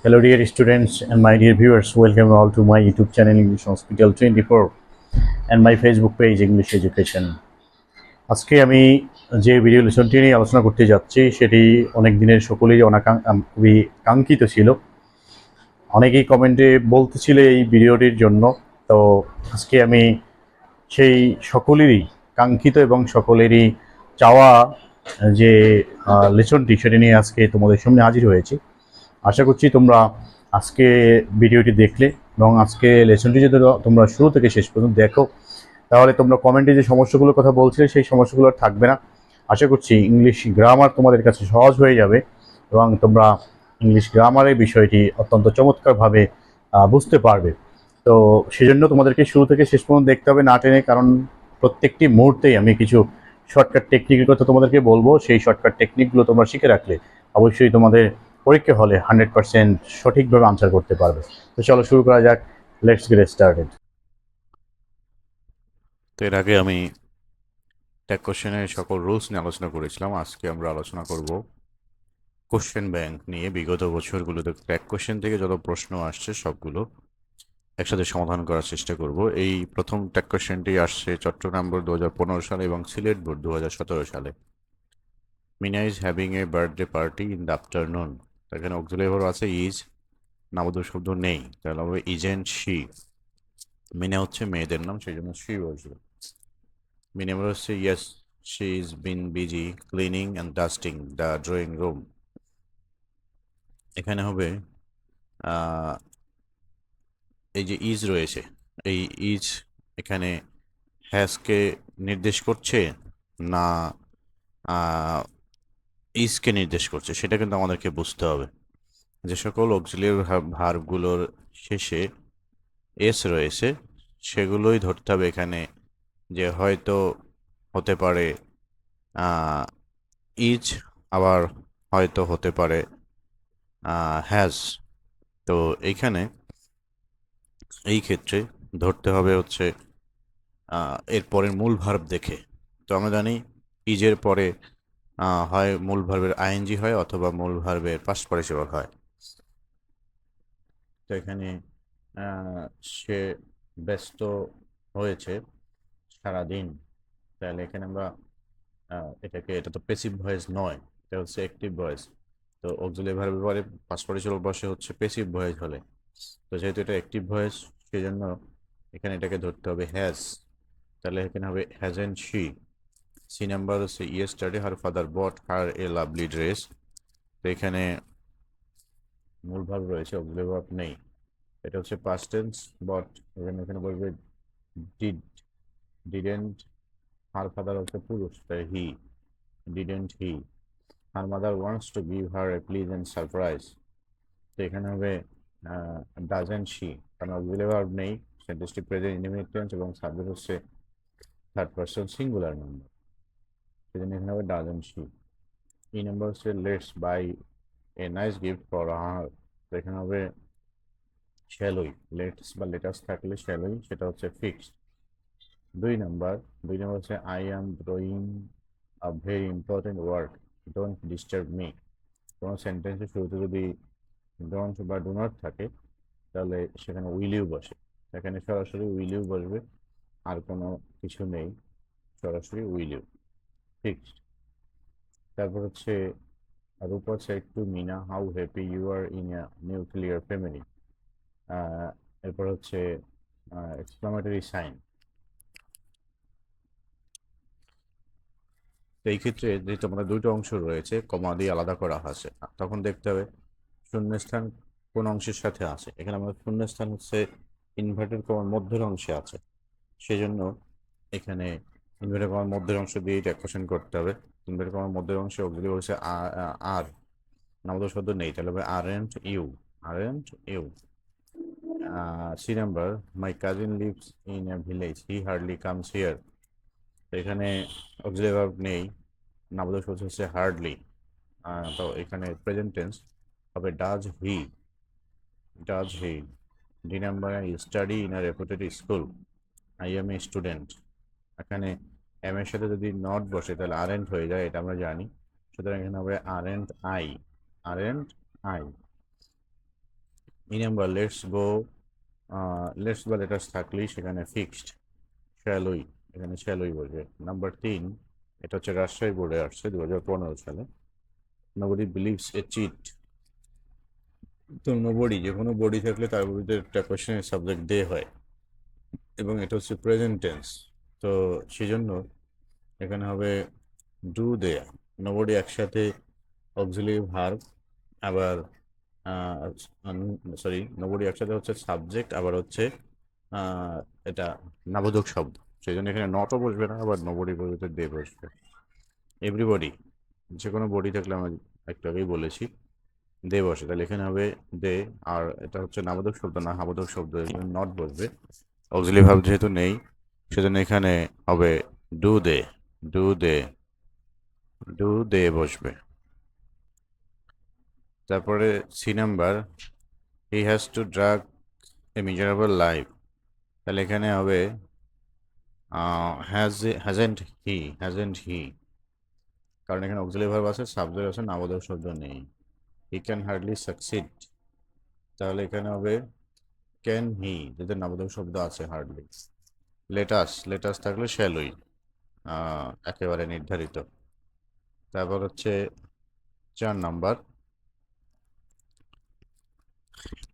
Hello, dear students and my dear viewers. Welcome all to my YouTube channel English Hospital 24 and my Facebook page English Education. আজকে আমি যে video লেসনটি নিয়ে আলোচনা করতে যাচ্ছি সেটি অনেক দিনের সকলেই খুবই কাঙ্ক্ষিত ছিল। অনেকেই কমেন্টে বলতেছিল এই ভিডিওটির জন্য। তো আজকে আমি সেই সকলেরই কাঙ্ক্ষিত এবং সকলেরই চাওয়া যে লেসনটি সেটি নিয়ে আজকে তোমাদের সামনে হাজির হয়েছি। আশা করছি তোমরা আজকে ভিডিওটি দেখলে এবং আজকে লেসনটি যদি তোমরা শুরু থেকে শেষ পর্যন্ত দেখো তাহলে তোমরা কমেন্টে যে সমস্যাগুলোর কথা বলছিলে সেই সমস্যাগুলো আর থাকবে না। আশা করছি ইংলিশ গ্রামার তোমাদের কাছে সহজ হয়ে যাবে এবং তোমরা ইংলিশ গ্রামারের বিষয়টি অত্যন্ত চমৎকারভাবে বুঝতে পারবে। তো সেজন্য তোমাদেরকে শুরু থেকে শেষ পর্যন্ত দেখতে হবে না টেনে, কারণ প্রত্যেকটি মুহূর্তেই আমি কিছু শর্টকাট টেকনিকের কথা তোমাদেরকে বলবো। সেই শর্টকাট টেকনিকগুলো তোমরা শিখে রাখলে অবশ্যই তোমাদের পরীক্ষা হলে 100% সঠিকভাবে আনসার করতে পারবে। তো চলো শুরু করা যাক। Let's get started. তো এর আগে আমি ট্যাগ কোশ্চেনের সকল রুলস নিয়ে আলোচনা করেছিলাম। আজকে আমরা আলোচনা করব কোশ্চেন ব্যাংক নিয়ে। বিগত বছরগুলোতে ট্যাগ কোশ্চেন থেকে যত প্রশ্ন আসছে সবগুলো একসাথে সমাধান করার চেষ্টা করব। এই প্রথম ট্যাগ কোশ্চেনটি আসছে চট্টগ্রাম বোর্ড 2015 সালে এবং সিলেট বোর্ড 2017 সালে। Mina is having a birthday party in the afternoon. এখানে অক্সিলারি ভার্ব আছে ইজ, নামোদ্দেশ শব্দ নেই, তাহলে হবে ইজ এন্ড শি। মিনা হচ্ছে মেয়েদের নাম, সেই জন্য শি বসবে। মিনিমাম হচ্ছে yes, she is bin busy cleaning and dusting the drawing room. এখানে হবে এই যে ইজ রয়েছে, এই ইজ এখানে হ্যাজকে নির্দেশ করছে না ইজকে নির্দেশ করছে সেটা কিন্তু আমাদেরকে বুঝতে হবে। যে সকল অক্সিলিয়ারি ভার্বগুলোর শেষে এস রয়েছে সেগুলোই ধরতে হবে এখানে, যে হয়তো হতে পারে ইজ, আবার হয়তো হতে পারে হ্যাজ। তো এইখানে এই ক্ষেত্রে ধরতে হবে হচ্ছে এর পরের মূল ভার্ব দেখে। তো আমরা জানি ইজের পরে হয় মূল ভার্বের আইএনজি হয় অথবা মূল ভার্বের পাস্ট পার্টিসিপল হয়। তো এখানে সে ব্যস্ত হয়েছে সারাদিন, তাহলে এখানে আমরা এটা তো প্যাসিভ ভয়েস নয়, এটা হচ্ছে অ্যাক্টিভ ভয়েস। তো অক্সিলারি ভার্বের পরে পাস্ট পার্টিসিপল বসে হচ্ছে প্যাসিভ ভয়েস হলে। তো যেহেতু এটা অ্যাক্টিভ ভয়েস সেজন্য এখানে এটাকে ধরতে হবে হ্যাজ, তাহলে এখানে হবে হ্যাজেন্ট শি। সি নাম্বার হচ্ছে yesterday her father bot her a lovely dress. তো এখানে মূল ভার্ব রয়েছে, অক্সিলারি ভার্ব নেই, এটা হচ্ছে পাস্ট টেন্স। বট এখানে বলবে ডিড, ডিডেন্ট। হার ফাদার হচ্ছে পুরুষ, তাই he, didn't he. Her mother wants to give her a pleasant surprise. তো এখানে হবে ডাজেন্ট শি, কারণ অক্সিলারি ভার্ব নেই, সেন্টেন্সটি প্রেজেন্ট ইনডিফিনিট টেন্স এবং সাবজেক্ট হচ্ছে থার্ড পারসন সিঙ্গুলার নাম্বার, সেজন্য এখানে হবে ডাজেন্ট শি। ই নাম্বার হচ্ছে let's buy a nice gift for her. তো এখানে হবে শ্যালোই, লেটস বা লেটাস থাকলে শ্যালোই, সেটা হচ্ছে ফিক্সড। দুই নাম্বার হচ্ছে I am doing a very important work, don't disturb me. কোনো সেন্টেন্সের শুরুতে যদি ডোন্ট বা ডো নট থাকে তাহলে সেখানে উইল ইউ বসে, সেখানে সরাসরি উইল ইউ বসবে, আর কোনো কিছু নেই, সরাসরি উইল ইউ, ফিক্সড। তারপর হচ্ছে Rupa said to Mina how happy you are in a nuclear family. এরপর হচ্ছে এক্সক্লামেটরি সাইন। তো এই ক্ষেত্রে যেহেতু আমাদের দুটো অংশ রয়েছে, কমা দিয়ে আলাদা করা আছে, তখন দেখতে হবে শূন্যস্থান কোন অংশের সাথে আছে। এখানে আমাদের শূন্যস্থান হচ্ছে ইনভার্টেড কমার মধ্যের অংশে আছে, সেজন্য এখানে ইনভার্টেড কমার মধ্যের অংশ দিয়ে এটা কোশ্চেন করতে হবে। ইনভার্টেড কমার মধ্যের অংশে যদি বলছে আর নামক শব্দ নেই, তাহলে হবে aren't you, aren't you. C number my cousin lives in a village he hardly comes here. তো এখানে অক্সিলারি ভার্ব নেই, নামক শব্দ হচ্ছে হার্ডলি, তো এখানে প্রেজেন্ট টেন্স হবে does he, does he. D number study in a রেপুটেড school, I M a student. এখানে এম এর সাথে যদি নট বসে তাহলে আরেন্ট হয়ে যায়, এটা আমরা জানি, সুতরাং এখানে হবে aren't I, aren't I. E number let's বা লেটার্স থাকলেই সেখানে ফিক্সড শ্যালই, এখানে শ্যালই বলবে। নাম্বার 3, এটা হচ্ছে রাজশাহী বোর্ডে আসছে 2015 সালে। Nobody believes a cheat. তো নোবডি, যে কোনো বডি থাকলে তার বিরুদ্ধে একটা কোয়েশ্চেনের সাবজেক্ট দে হয়, এবং এটা হচ্ছে প্রেজেন্ট টেন্স। তো সেই জন্য এখানে হবে ডু দে। নোবডি একসাথে অক্সিলিয়ারি ভার্ব, আবার সরি, নোবডি একসাথে হচ্ছে সাবজেক্ট, আবার হচ্ছে আহ, এটা নাবোধক শব্দ। সেই জন্য এখানে নটও বসবে না, আবার নোবডি বলতে দে বসবে। এভরিবডি, যে কোনো বডি থাকলে আমরা একটু আগেই বলেছি দে বসে, তাহলে এখানে হবে দে। আর এটা হচ্ছে নাবোধক শব্দ না হাবোধক শব্দ, এখানে নট বসবে। অক্সিলিয়ারি ভার্ব যেহেতু নেই, সেজন্য এখানে হবে do they, do they, do they বসবে। তারপরে C number, he has to drag a miserable life. তাহলে এখানে হবে হ্যাজেন্ট হি, কারণ এখানে অক্সিলারি ভার্ব আছে, সাবজেক্ট আছে, নামবোধক শব্দ নেই। হি ক্যান হার্ডলি সাকসিড, তাহলে এখানে হবে ক্যান হি, যাদের নামবোধক শব্দ আছে হার্ডলি। লেটাস থাকলে শ্যালই, একেবারে নির্ধারিত। তারপর হচ্ছে 4 নাম্বার,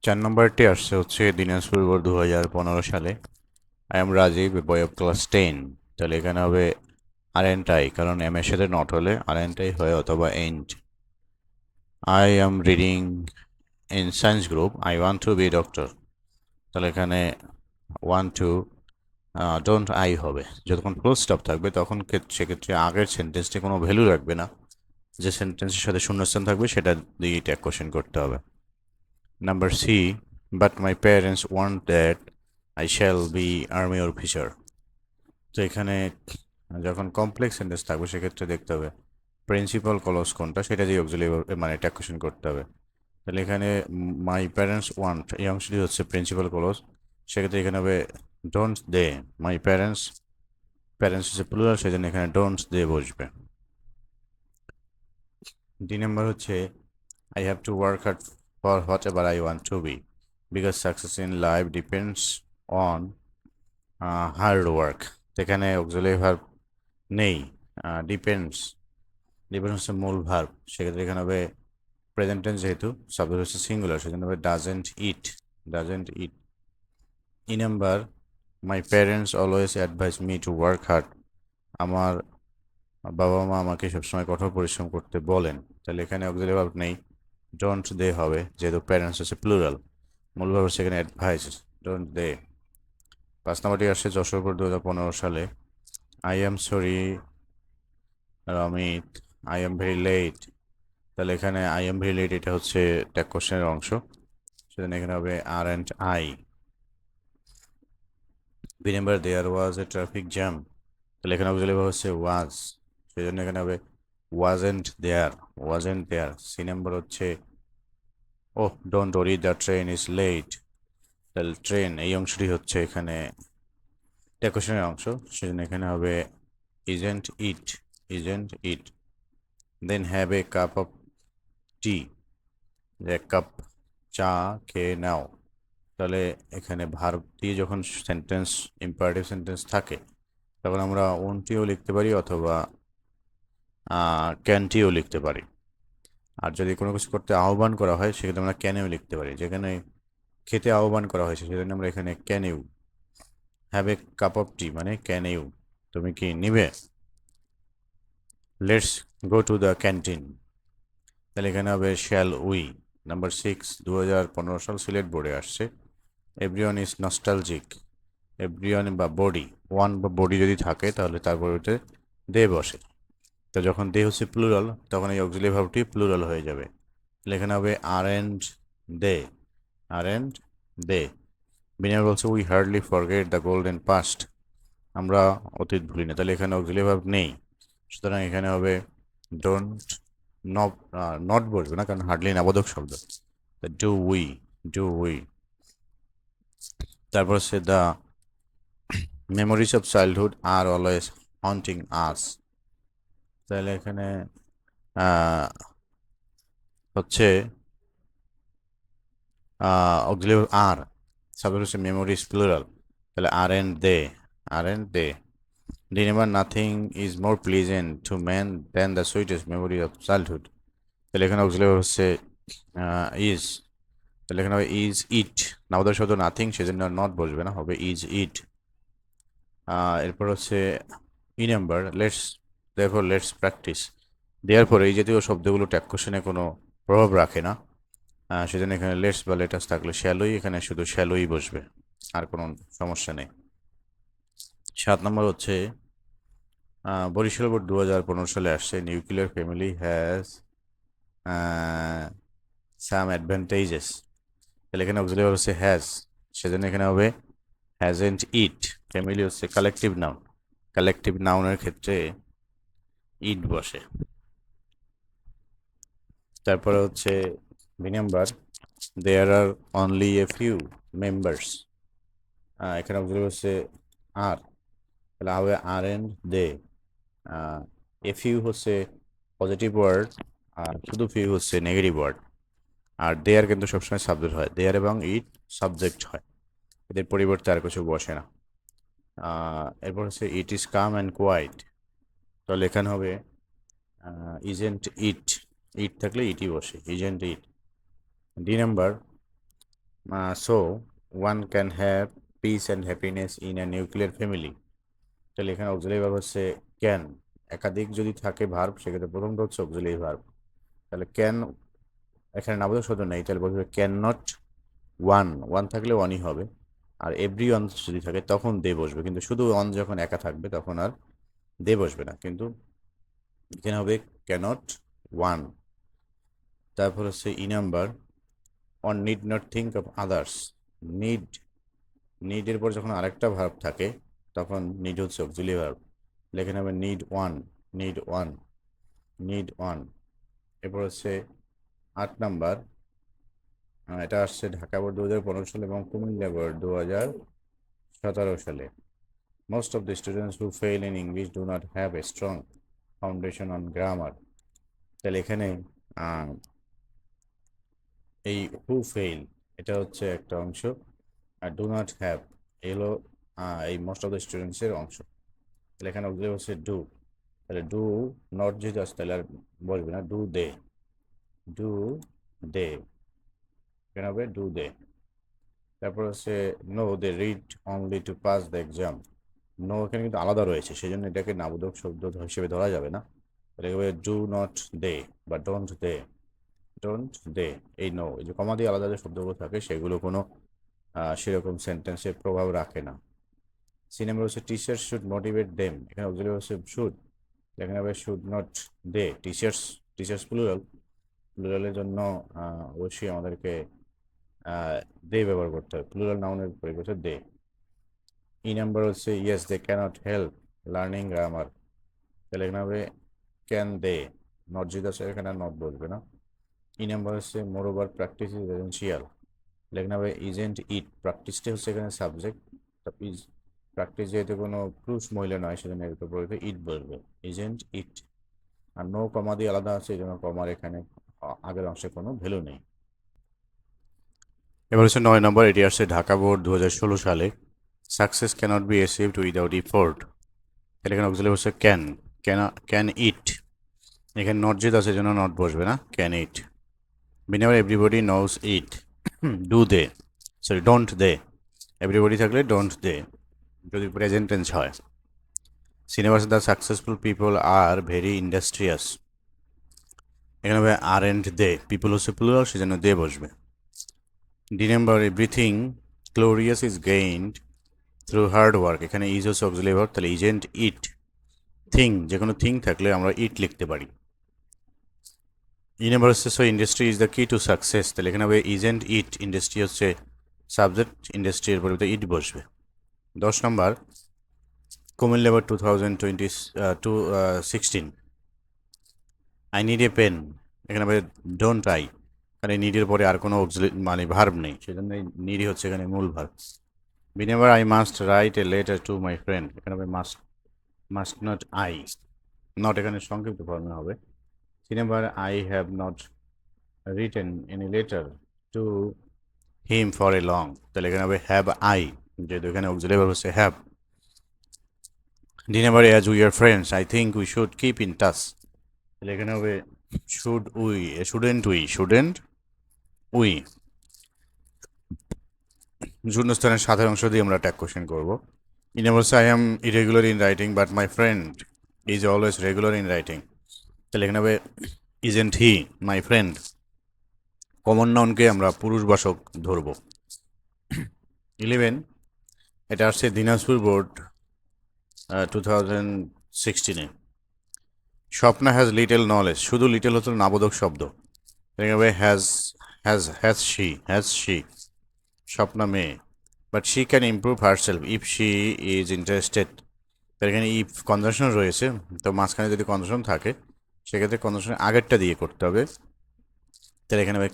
4 নাম্বারটি আসছে হচ্ছে দিনাজপুর বোর্ড 2015 সালে। I am Rajib, boy of class 10। তাহলে এখানে হবে আর এন্ড আই, কারণ এম এর সাথে নট হলে আর এন্ড আই হয়, অথবা এন্ড। I am reading in science group, I want to be doctor. তাহলে এখানে ওয়ান্ট টু ডোন্ট আই হবে। যতক্ষণ ফুল স্টপ থাকবে তখন সেক্ষেত্রে আগের সেন্টেন্সটি কোনো ভ্যালু রাখবে না, যে সেন্টেন্সের সাথে শূন্যস্থান থাকবে সেটা দিয়ে ট্যাগ কোশ্চেন করতে হবে। Number C, but my parents want that I shall be army officer. তো এখানে যখন কমপ্লেক্স সেন্টেন্স থাকবে সেক্ষেত্রে দেখতে হবে প্রিন্সিপাল ক্লজ কোনটা, সেটা দিয়ে অক্সিলারি মানে ট্যাগ কোশ্চেন করতে হবে। তাহলে এখানে মাই প্যারেন্টস ওয়ান্ট এই অংশটি হচ্ছে প্রিন্সিপাল ক্লজ, সেক্ষেত্রে এখানে হবে ডোন্ট দে। মাই প্যারেন্টস হচ্ছে প্লুরাল, সেই জন্য এখানে ডোন্ট দে বসবে। ডি নাম্বার হচ্ছে I have to work hard for whatever I want to be, because success in life depends on hard work. এখানে অক্সিলারি ভার্ব নেই, depends, depends হচ্ছে মূল ভার্ব, সেক্ষেত্রে এখানে হবে প্রেজেন্ট টেন্স, যেহেতু সাবজেক্ট হচ্ছে সিঙ্গুলার, সেজন্য হবে doesn't it, doesn't it. E number, my parents always advise me two work hard. আমার বাবা মা আমাকে সবসময় কঠোর পরিশ্রম করতে বলেন। তাহলে এখানে অক্সিলারি ভার্ব নেই, ডোন্ট দে হবে, যেহেতু প্যারেন্টস হচ্ছে প্লুরাল, মূল ভার্ব হচ্ছে এখানে অ্যাডভাইস, ডোন্ট দে। 5 নাম্বারটি আসছে যশোরপুর 2015 সালে। I am sorry Ramit, I am very late. তাহলে এখানে আই এম ভেরি লেট, এটা হচ্ছে ট্যাগ কোশ্চেনের অংশ, সেজন্য এখানে হবে aren't I. B number, there was a traffic jam. তাহলে এখানে অক্সিলারি ভার্ব হচ্ছে ওয়াজ, সেই জন্য এখানে হবে ওয়াজেন্ট দেয়ার। সি নাম্বার হচ্ছে oh don't worry, the train is late. তাহলে ট্রেন এই অংশটি হচ্ছে এখানে ট্যাগ কোশ্চেনের অংশ, সেজন্য এখানে হবে isn't it. Then have a cup of tea, এক কাপ চা খেয়ে নাও। তাহলে এখানে ভার্ব দিয়ে যখন সেন্টেন্স ইম্পারেটিভ সেন্টেন্স থাকে তখন আমরা ওনটিও লিখতে পারি, অথবা ক্যানটিও লিখতে পারি। আর যদি কোনো কিছু করতে আহ্বান করা হয় সেক্ষেত্রে আমরা ক্যানেও লিখতে পারি। যেখানে খেতে আহ্বান করা হয়েছে সেজন্য আমরা এখানে can you. Have a cup of tea মানে ক্যান ইউ, তুমি কি নিবে। Let's go to the canteen, তাহলে এখানে হবে শ্যাল উই। নাম্বার 6, 2015 সাল সিলেট বোর্ডে আসছে। এভরিওয়ান ইজ নস্টালজিক, এভরিওয়ান বা বডি, ওয়ান বা বডি যদি থাকে তাহলে তার পরিবর্তে দে বসে। তো যখন দে হচ্ছে প্লুরাল তখন এই অক্সিলারি ভার্বটি প্লুরাল হয়ে যাবে, তাহলে এখানে হবে আর and they, R and they. বিনয় বলছে we hardly forget the golden past, আমরা অতীত ভুলি না। তাহলে এখানে অক্সিলারি ভার্ব নেই, সুতরাং এখানে হবে ডোন্ট, নট বসবে না, কারণ হার্ডলি নাবোধক শব্দ। Do we. তারপর হচ্ছে the memories of childhood are always haunting us. তাহলে এখানে হচ্ছে অক্সিলিয়ারি আর, সাবজেক্ট হচ্ছে মেমোরিজ প্লুরাল, তাহলে aren't they. D number, nothing is more pleasant to man than the sweetest memory of childhood, তাহলে এখানে auxiliary হচ্ছে is, তাহলে এখানে হবে ইজ ইট, নামোদয় শব্দ নাথিং, সেজন্য নট বসবে না, হবে ইজ ইট। এরপর হচ্ছে ই নাম্বার, লেটস প্র্যাকটিস। দেওয়ার পরে এই জাতীয় শব্দগুলো ট্যাগ কোশ্চেনে কোনো প্রভাব রাখে না, সেজন্য এখানে লেটস বা লেটাস থাকলে শ্যালোই, এখানে শুধু শ্যালোই বসবে, আর কোনো সমস্যা নেই। 7 নম্বর হচ্ছে বরিশাল বোর্ড 2015 সালে আসছে, nuclear family has some advantages, তাহলে এখানে অক্সিলিয়ারি হচ্ছে হ্যাজ, সেজন্য এখানে হবে হ্যাজেন্ট ইট। ফ্যামিলি হচ্ছে কালেকটিভ নাউনের ক্ষেত্রে ইট বসে। তারপরে হচ্ছে B number, there are only a few members, এখানে অক্সিলিয়ারি হচ্ছে আর, তাহলে হবে aren't they. A few হচ্ছে পজিটিভ ওয়ার্ড, আর শুধু ফিউ হচ্ছে নেগেটিভ ওয়ার্ড। আর দেয়ার কিন্তু সবসময় সাবজেক্ট হয়, দেয়ার এবং ইট সাবজেক্ট হয়, এদের পরিবর্তে আর কিছু বসে না। এরপর হচ্ছে it is calm and quiet, তাহলে এখানে হবে ইজেন্ট ইট, ইট থাকলে ইটই বসে, isn't it. D number, so one can have peace and happiness in a nuclear family, তাহলে এখানে অক্সিলিয়ারি ভার্ব হচ্ছে ক্যান, একাধিক যদি থাকে ভার্ব সেক্ষেত্রে প্রথমটা হচ্ছে অক্সিলিয়ারি ভার্ব, তাহলে ক্যান, এখানে নাবোধক শব্দ নেই, তাহলে বলবে ক্যান নট ওয়ান থাকলে ওয়ানই হবে, আর এভরি ওয়ান যদি থাকে তখন দে বসবে, কিন্তু শুধু ওয়ান যখন একা থাকবে তখন আর দে বসবে না, কিন্তু এখানে হবে ক্যানট ওয়ান। তারপর হচ্ছে E number, one need not think of others, নিডের পর যখন আরেকটা ভার্ব থাকে তখন নিড হচ্ছে অক্সিলিয়ারি ভার্ব, লেখেন হবে নিড ওয়ান। এরপর হচ্ছে 8 নাম্বার, এটা আসছে ঢাকা বোর্ড 2015 সালে এবং কুমিল্লা বোর্ড 2017 সালে। Most of the students who fail in English do not have a strong foundation on grammar, তাহলে এখানে এই হু ফেইল এটা হচ্ছে একটা অংশ, আর ডু নট হ্যাভ এলো এই মোস্ট অফ দ্য স্টুডেন্টসের অংশ, তাহলে এখানে অক্সিলিয়ারি হচ্ছে ডু, তাহলে ডু নট যেহেতু আসছে তাহলে আর বলবে না, ডু দে, এখানে হবে ডু দে। তারপর হচ্ছে no they read only to pass the exam, no এখানে কিন্তু আলাদা রয়েছে, সেই জন্য এটাকে নাবোধক শব্দ হিসেবে ধরা যাবে না, তাহলে হবে ডু নট দে বা ডোন্ট দে। এই নো, এই যে কমা দিয়ে আলাদা যে শব্দগুলো থাকে সেগুলো কোনো সেরকম সেন্টেন্সে প্রভাব রাখে না। সি নাম্বার হচ্ছে টিচার শুড মোটিভেট দেম, এখানে অক্সিলিয়ারি হচ্ছে শুড, এখানে হবে শুড নট দে। টিচার্স প্লুরালের জন্য অবশ্যই আমাদেরকে দে ব্যবহার করতে হবে, প্লুরাল নাউনের পরিবর্তে দে। ই নাম্বার হচ্ছে yes they cannot help learning grammar, তাহলে এখানে হবে ক্যান দে, নট যেটা আছে এখানে নট বলবে না। ই নাম্বার হচ্ছে মোর ওভার প্র্যাকটিস ইজ এসেনশিয়াল, এখানে হবে ইজেন্ট ইট, প্র্যাকটিসটা হচ্ছে এখানে সাবজেক্ট, ইজ প্র্যাকটিস যেহেতু কোনো পুরুষ মহিলা নয় সেজন্য এর উপর ইট বলবে, ইজেন্ট ইট। আর নো কমা দিয়ে আলাদা আছে এই জন্য কমার এখানে আগের অংশে কোনো ভ্যালু নেই। এবার হচ্ছে 9 নম্বর, এটি আসছে ঢাকা বোর্ড 2016 সালে, success cannot be achieved without effort, তাহলে এখানে অক্সিলিয়ারি হচ্ছে ক্যান ইট, এখানে নট যেহেতু আছে জন্য নট বসবে না, can it. B number everybody knows it, don't they, everybody থাকলে ডোন্ট দে যদি প্রেজেন্ট টেন্স হয়। সিনেমাস the successful people are very industrious, এখানে হবে আর এন্ড দে, পিপল হচ্ছে প্লুরাল সেজন্য দে বসবে। D number, everything glorious is gained through hard work, এখানে ইজ হচ্ছে অক্সিলিয়ারি ভার্ব, তাহলে ইজেন্ট ইট যে কোনো থিং থাকলে আমরা ইট লিখতে পারি। ই নাম্বার হচ্ছে so industry is the key to success, তাহলে এখানে হবে ইজেন্ট ইট, ইন্ডাস্ট্রি হচ্ছে সাবজেক্ট, ইন্ডাস্ট্রির পরিবর্তে ইট বসবে। 10 নম্বর, Comilla board 2016, I need a pen, এখানে হবে ডোন্ট আই, কারণ এই নিডের পরে আর কোনো মানে ভার্ব নেই সেজন্য এই নিডই হচ্ছে এখানে মূল verb. B number, I must write a letter to my friend, এখানে হবে মাস্ট নট আই, নট এখানে সংক্ষিপ্ত ফর্মে হবে। C number, I have not written any letter to him for a long, তাহলে এখানে হবে হ্যাভ আই, যেহেতু এখানে অক্সিলারি ভার্ব হচ্ছে have. D number, as we are friends I think we should keep in touch, তাহলে এখানে হবে should we, shouldn't we. শূন্যস্থানের সাধারণ অংশ দিয়ে আমরা ট্যাগ কোশ্চেন করবো। In number, I am irregular in writing but my friend is always regular in writing, তাহলে এখানে হবে isn't he my friend. Common নাউনকে আমরা পুরুষবাচক ধরব। 11, এটা আসছে দিনাজপুর বোর্ড 2016-এ। স্বপ্না হ্যাজ লিটল নলেজ, শুধু লিটল হতো নাবোধক শব্দ, এভাবে হ্যাজ শি, স্বপ্না মেয়ে, but she can improve herself if she is interested, তার এখানে ইফ কনজাংশন রয়েছে, তো মাঝখানে যদি কনজাংশন থাকে সেক্ষেত্রে কনজাংশনের আগেরটা দিয়ে করতে হবে, তাহলে এখানে হবে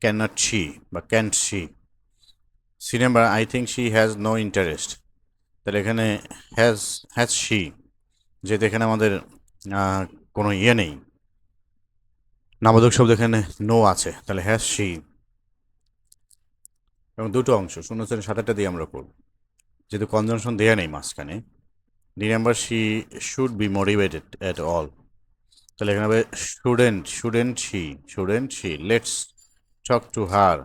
ক্যান নট শি বা can't she. C number, I think she has no interest, তাহলে এখানে হ্যাজ শি, যেহেতু এখানে আমাদের কোনো ইয়ে নেই, নাবোধক শব্দ এখানে নো আছে, তাহলে হ্যাজ শি। এবং দুটো অংশ শূন্যস্থানের সাথেটা দিয়ে আমরা করব, যেহেতু কনজাংশন দেয়া নেই মাঝখানে। D number, she should be motivated at all, তাহলে এখানে হবে shouldn't she, let's talk to her,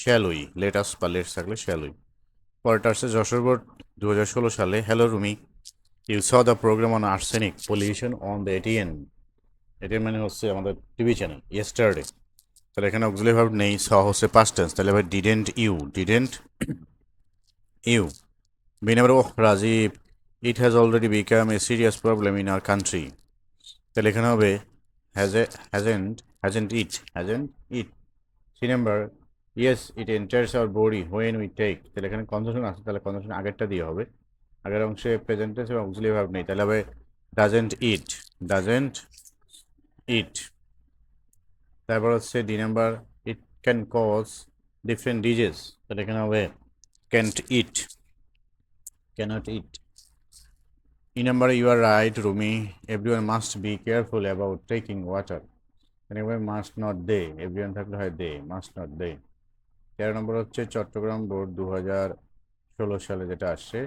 shall we, let us বা লেটস থাকলে শ্যাল উই। পরেরটা আসছে যশোর বোর্ড 2016 সালে, hello Rumi, you saw the programme on arsenic pollution on the ATN, ATN মানে হচ্ছে আমাদের টিভি চ্যানেল, ইয়েস্টারডে, তাহলে এখানে অক্সিলারি ভার্ব নেই, স হচ্ছে পাস্ট টেন্স, তাহলে ভাই didn't you. B number, oh Rajib, it has already become a serious problem in our country, তাহলে এখানে হবে hasn't it. C number, yes it enters our body when we take, তাহলে এখানে conjunction আছে, তাহলে কনজাংশন আগেরটা দিয়ে হবে, আগের অংশে প্রেজেন্ট টেন্স এবং অক্সিলারি ভার্ব নেই, তাহলে হবে ডাজেন্ট ইট। তারপর হচ্ছে D number, it can cause different disease, তাহলে এখানে হবে can't it. E number, you are right Rumi, everyone must be careful about taking water, এখানে মাস্ট নট দে, এভরিওয়ান থাকলে হয় দে, মাস্ট নট দে। 13 নম্বর হচ্ছে চট্টগ্রাম বোর্ড 2016 সালে যেটা আসছে,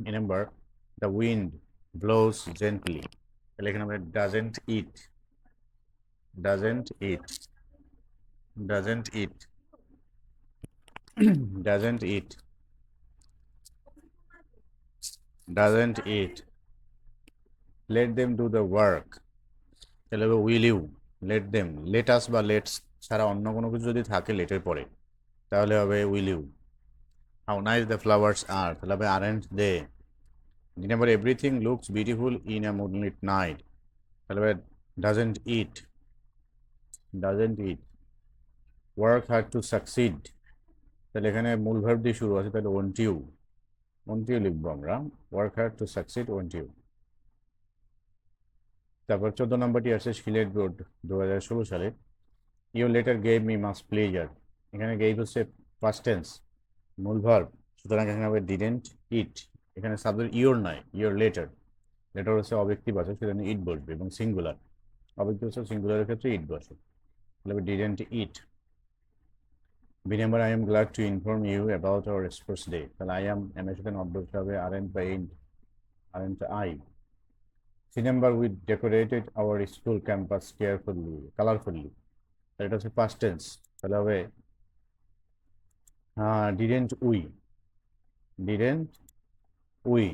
E number, the wind blows gently, তাহলে এখানে আমরা doesn't it doesn't it doesn't it doesn't it. Let them do the work, তাহলে হবে উইল ইউ, লেট আস বা লেটস ছাড়া অন্য কোনো কিছু যদি থাকে লেটের পরে তাহলে হবে will you. How nice the flowers are, তাহলে হবে aren't they. D number, everything looks beautiful in a moonlit night, তাহলে হবে doesn't it. Work hard to succeed, তাহলে এখানে মূল ভার্ব দিয়ে শুরু আছে, তাহলে ওন্ট ইউ লিখবো আমরা, work hard to succeed won't you. তারপর 14 নম্বরটি আসছে সিলেট বোর্ড 2016 সালে, you letter gave me much pleasure, এখানে গেভ হচ্ছে পাস্ট টেন্স, মূল ভার্ব, সুতরাং এখানে হবে ডিডেন্ট ইট, এখানে সাবজেক্ট ইওর নয়, ইওর লেটার হচ্ছে অব্যক্তিবাচক, সেখানে ইট বসবে এবং সিঙ্গুলার, অব্যক্তিবাচক সিঙ্গুলারের ক্ষেত্রে ইট বসে, তাহলে didn't it. B number, I am glad to inform you about our sports day, তাহলে আই এম এর সাথে নট বসতে হবে, আরেন্ট বা aren't I. C number, we decorated our school campus colourfully, এটা হচ্ছে পাস্ট টেন্স, তাহলে হবে ডিডেন্ট উই।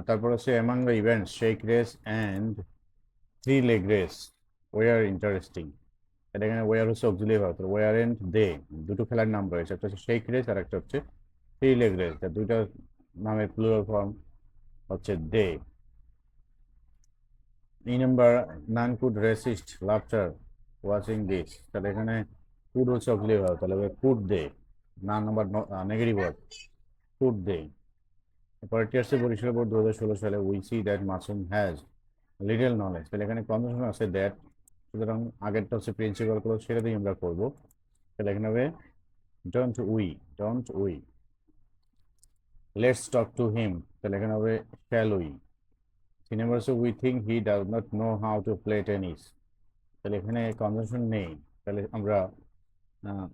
তারপর হচ্ছে among the events sack race and 3 leg race were interesting, এটা এখানে ওয়ার হচ্ছে auxiliary verb, were and they দুটো খেলার নাম রয়েছে, একটা হচ্ছে শেক রেস আর একটা হচ্ছে 3 leg রেস, দুইটা নামের প্লুরাল ফর্ম হচ্ছে they. E number, none could resist laughter watching this, তাহলে এখানে কুড হচ্ছে অক্সিলারি ভার্ব, তাহলে could they, none number negative word, could they. পরেরটি আসছে বরিশাল বোর্ড 2016 সালে, we see that Masum has little knowledge, তাহলে এখানে কনজাংশন আছে দ্যাট, সুতরাং আগেরটা হচ্ছে প্রিন্সিপাল ক্লজ, সেটা দিয়ে আমরা করবো, তাহলে এখানে হবে don't we. Let's talk to him, তাহলে এখানে হবে শ্যাল উই। সি নাম্বার হচ্ছে we think he does not know how to play tennis, তাহলে এখানে কনজাংশন নেই, তাহলে আমরা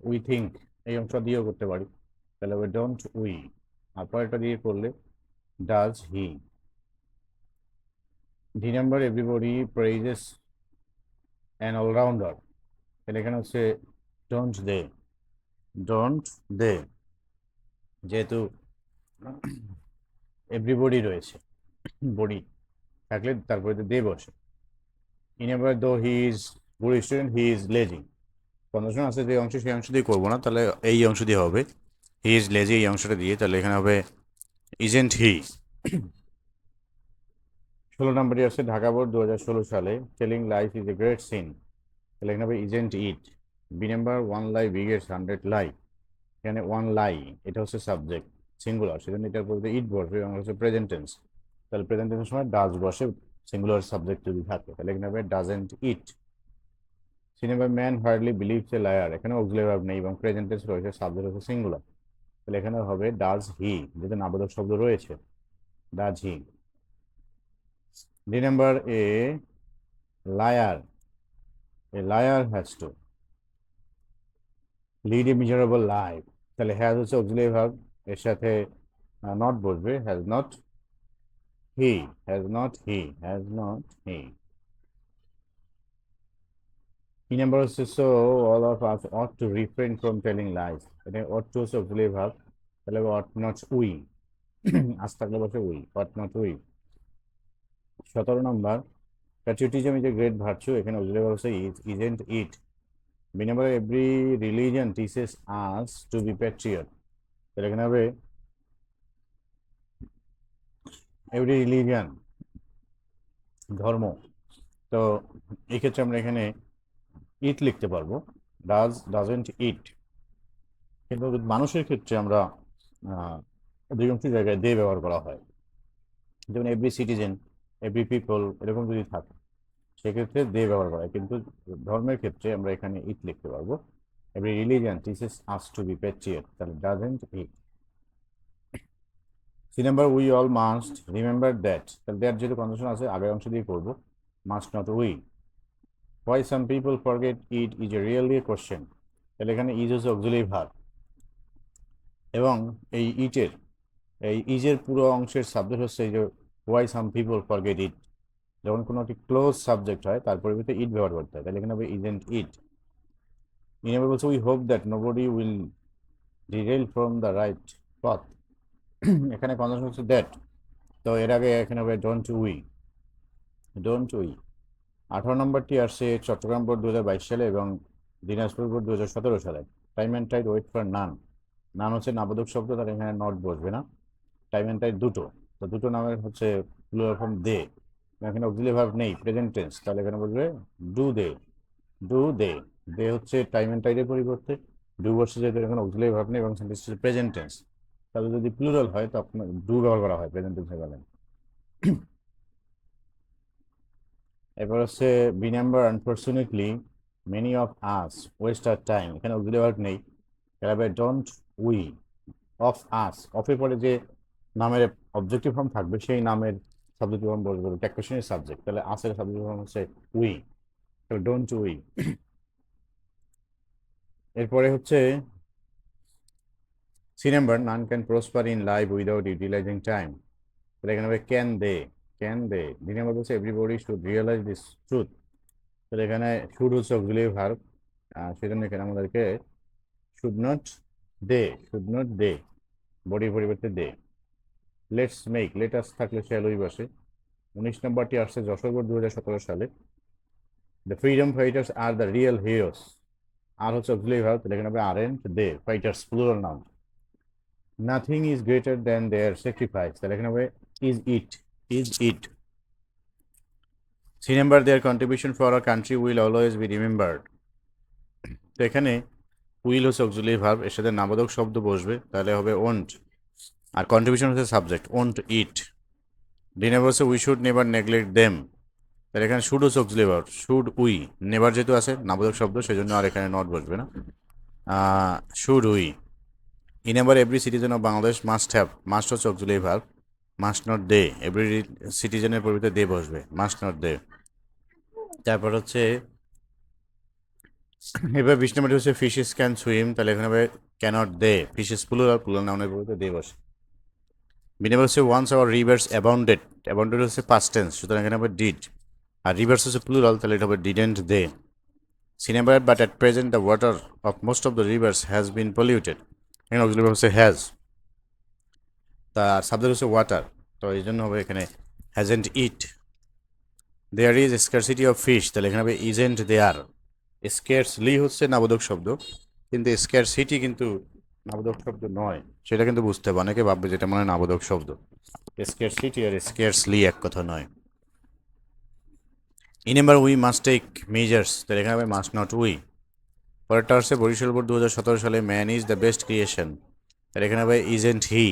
উই থিঙ্ক এই অংশ দিয়েও করতে পারি। তাহলে হবে ডোন্ট উই, আর পরেরটা দিয়ে করলে does he. D number everybody praises an allrounder, তাহলে এখানে হচ্ছে ডোন্ট দে, ডোন্ট দে, যেহেতু এভরিবডি রয়েছে, বডি থাকলে তারপরে দে বসে। ইন এবার দো he is good student he is lazy, condition আছে যে অংশ সেই অংশ দিয়ে করবো না, তাহলে এই অংশ দিয়ে হবে হি ইজ লেজি, এই অংশটা দিয়ে, তাহলে এখানে হবে ইজেন্ট হি। 16 নম্বরই আছে ঢাকা বোর্ড 2016 সালে telling life is a great sin, তাহলে এখানে হবে isn't it. B number one lie begets 100 lie, এখানে ওয়ান লাই এটা হচ্ছে সাবজেক্ট সিঙ্গুলার, সেজন্য এটার পরে ইট বসবে এবং হচ্ছে প্রেজেন্ট টেন্স, তাহলে প্রেজেন্ট টেন্সের সময় ডাজ বসে সিঙ্গুলার সাবজেক্ট যদি থাকে, তাহলে এখানে হবে doesn't it. Cinema man hardly believes a liar, এখানে অক্সিলারি ভার্ব নেই এবং প্রেজেন্ট টেন্স রয়েছে, সাবজেক্ট হচ্ছে সিঙ্গুলার, তাহলে এখানে হবে ডাজ হি, যেহেতু নাবোধক শব্দ রয়েছে does he. D number a liar, A liar has to lead a miserable life, তাহলে হ্যাজ হচ্ছে অক্সিলারি ভার্ব, এর সাথে নট বসবে, has not he, has not he, has not he. কি নাম্বার হচ্ছে so all of us ought to refrain from telling lies, এটা ought to হচ্ছে auxiliary verb, তাহলে অট নট উই, আজ থাকলে বসে we, ought not we. 17 number patriotism is a great virtue, এখানে auxiliary verb হচ্ছে isn't it. B number every religion teaches us to be patriot, তাহলে এখানে হবে every religion ধর্ম, তো এই ক্ষেত্রে আমরা এখানে ইট লিখতে পারবো, ডাজেন্ট ইট, কিন্তু মানুষের ক্ষেত্রে আমরা অধিকাংশ জায়গায় দে ব্যবহার করা হয়, যেমন এভরি সিটিজেন, এভরি পিপল এরকম যদি থাকে সেক্ষেত্রে দে ব্যবহার করা হয়, কিন্তু ধর্মের ক্ষেত্রে আমরা এখানে ইট লিখতে পারবো। Every religion teaches us to be patriot, তাহলে doesn't it. C number we all must remember that, তাহলে দ্যাট যেহেতু কন্ডিশন আছে আগের অংশ দিয়ে করবো, must not we. Why some people forget it is a really question, তাহলে এখানে ইজ হচ্ছে অক্সিলারি ভার্ব এবং এই ইটের এই ইজের পুরো অংশের সাবজেক্ট হচ্ছে এই যে হোয়াই সাম পিপল ফরগেট ইট, যখন কোনো একটি ক্লোজ সাবজেক্ট হয় তার পরিবর্তে ইট ব্যবহার করতে হয়, তাহলে এখানে হবে ইজেন্ট ইট। ইনেভার বলছে we hope that nobody will derail from the right পথ, এখানে কনজাংশন হচ্ছে দ্যাট, তো এর আগে এখানে হবে ডোন্ট উই, ডোন্ট উই। 18 নম্বরটি আসছে চট্টগ্রাম বোর্ড 2022 সালে এবং দিনাজপুর বোর্ড 2017 সালে। Time and tide wait for none, none হচ্ছে নাবোধক শব্দ, তার এখানে নট বসবে না। টাইম অ্যান্ড টাইড দুটো, তো দুটো নামের হচ্ছে প্লুরাল ফর্ম দে, এখানে অক্সিলারি ভার্ব নেই প্রেজেন্ট টেন্স, তাহলে এখানে বলবে ডু দে, ডু দে, দে হচ্ছে টাইম অ্যান্ড টাইডের পরিবর্তে, ডু বসে যেহেতু এখানে অক্সিলারি ভার্ব নেই এবং সেন্টেন্স হচ্ছে প্রেজেন্ট টেন্স, তাহলে যদি প্লুরাল হয় তখন ডু ব্যবহার করা হয় প্রেজেন্ট টেন্সে বলেন। এরপর হচ্ছে B number unfortunately many of us waste our time, এখানে অক্সিলারি ভার্ব নেই, তাহলে ডোন্ট উই অফ আস, অফের পরে যে নামের অবজেক্টিভ ফর্ম থাকবে সেই নামের সাবজেক্টিভ ফর্ম বলবো, ট্যাক্সেশনের সাবজেক্ট, তাহলে আসের সাবজেক্টিভ ফর্ম হচ্ছে উই, তাহলে ডোন্ট উই। এরপরে হচ্ছে C number none can prosper in life without utilising time, তাহলে এখানে হবে can they, can they. D number হচ্ছে everybody should realise this truth, তাহলে এখানে শুড হচ্ছে অক্সিলারি ভার্ব, সেজন্য এখানে আমাদেরকে should not they, should not they, বডির পরিবর্তে দে। লেটস মেক, লেটাস থাকলে শ্যালই বসে। 19 নম্বরটি আসছে যশোর বোর্ড 2017 সালে। The freedom fighters are the real heroes, are হচ্ছে অক্সিলারি ভার্ব, তাহলে এখানে হবে aren't they, fighters plural noun. Nothing is greater than their sacrifice, তাহলে এখানে হবে is it, is it. C number their contribution for our country will always be remembered, তো এখানে will হচ্ছে অক্সিলারি ভার্ব, এর সাথে নাবোধক শব্দ বসবে, তাহলে হবে ওন্ট, আর কন্ট্রিবিউশন হচ্ছে subject won't it. D number হচ্ছে we should never neglect them, তাহলে এখানে শুড হচ্ছে auxiliary verb, should we, never যেহেতু আছে নাবোধক শব্দ সেজন্য আর এখানে নট বসবে না, should we. E number every citizen of Bangladesh must have, must হচ্ছে auxiliary verb, must not they, every সিটিজেনের পরিবর্তে দে বসবে, মাস্ট নট দে। তারপর হচ্ছে এবার 20 নম্বরটি হচ্ছে ফিশেস ক্যান সুইম, তাহলে এখানে হবে can't they, fishes plural, plural নাউনের পরিবর্তে দে বসে। বি নম্বর হচ্ছে once our rivers abounded, abounded হচ্ছে পাস্ট টেন্স, সুতরাং এখানে হবে ডিড, আর রিভার্স হচ্ছে প্লুরাল, তাহলে এটা হবে didn't they. C number but at present the water of most of the rivers has been polluted, এখানে অক্সিলারি হচ্ছে হ্যাজ, তার সাবজেক্ট হচ্ছে ওয়াটার, তো এই জন্য হবে এখানে hasn't it. There is scarcity of fish, তাহলে এখানে হবে ইজেন্ট দেয়ার। স্কেয়ারসলি হচ্ছে নাবোধক শব্দ, কিন্তু স্কেয়ারসিটি কিন্তু নাবোধক শব্দ নয়, সেটা কিন্তু বুঝতে হবে, অনেকে ভাববে যেটা মানে নাবোধক শব্দ। স্কেয়ারসিটি আর স্কেয়ারসলি এক কথা নয়। In number we must take measures, তাহলে এখানে হবে মাস্ট নট উই। পরেরটা হচ্ছে বরিশাল বোর্ড 2017 সালে man is the best creation, তাহলে এখানে হবে isn't he.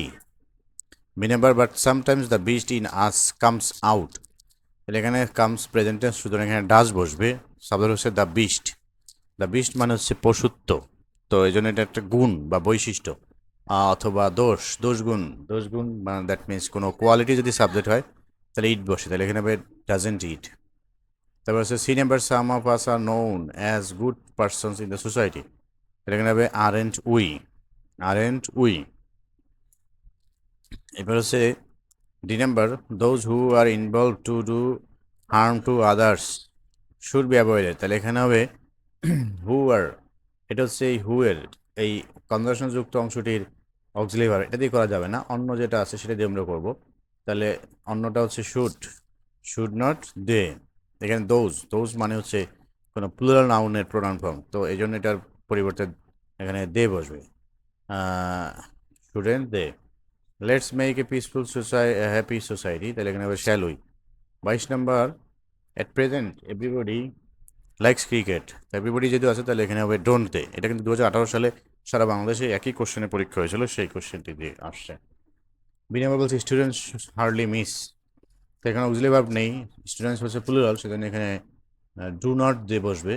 B number but sometimes the beast in us comes out, তাহলে এখানে কামস প্রেজেন্ট টেন্স, সুতরাং এখানে ডাজ বসবে, সাবজেক্ট হচ্ছে দ্য বিস্ট। দ্য বিস্ট মানে হচ্ছে পশুত্ব, তো এই জন্য এটা একটা গুণ বা বৈশিষ্ট্য, অথবা দোষগুণ, মানে দ্যাট মিনস কোনো কোয়ালিটি যদি সাবজেক্ট হয় তাহলে ইট বসে, তাহলে এখানে হবে ডাজেন্ট ইট। তারপর হচ্ছে C number some of us are known as good persons in the society, তাহলে এখানে হবে আরেন্ট উই। এবার হচ্ছে D number those who are involved to do harm to others should be avoided, তাহলে এখানে হবে হু আর, এটা হচ্ছে এই হু এর এই কনজাংশন যুক্ত অংশটির অক্সিলারি ভার্ব, এটা দিয়ে করা যাবে না, অন্য যেটা আছে সেটা দিয়ে আমরা করবো। তাহলে অন্যটা হচ্ছে শুড নট দে, এখানে দোজ মানে হচ্ছে কোনো প্লুরাল নাউনের প্রোনাউন ফর্ম, তো এই জন্য এটার পরিবর্তে এখানে দে বসবে, shouldn't they. Let's make a peaceful happy society, তাহলে এখানে হবে shall we. 22 number at present everybody likes cricket, everybody যদি আছে তাহলে এখানে হবে ডোন্ট দে, এটা কিন্তু 2018 সালে সারা বাংলাদেশে একই কোশ্চেনের পরীক্ষা হয়েছিল, সেই কোশ্চেনটি দিয়ে আসছে। বি নাম্বার বলছে স্টুডেন্টস হার্ডলি মিস, তো এখানে অক্সিলারি ভার্ব নেই, স্টুডেন্টস হচ্ছে প্লুরাল, সেজন্য এখানে ডু নট দে বসবে,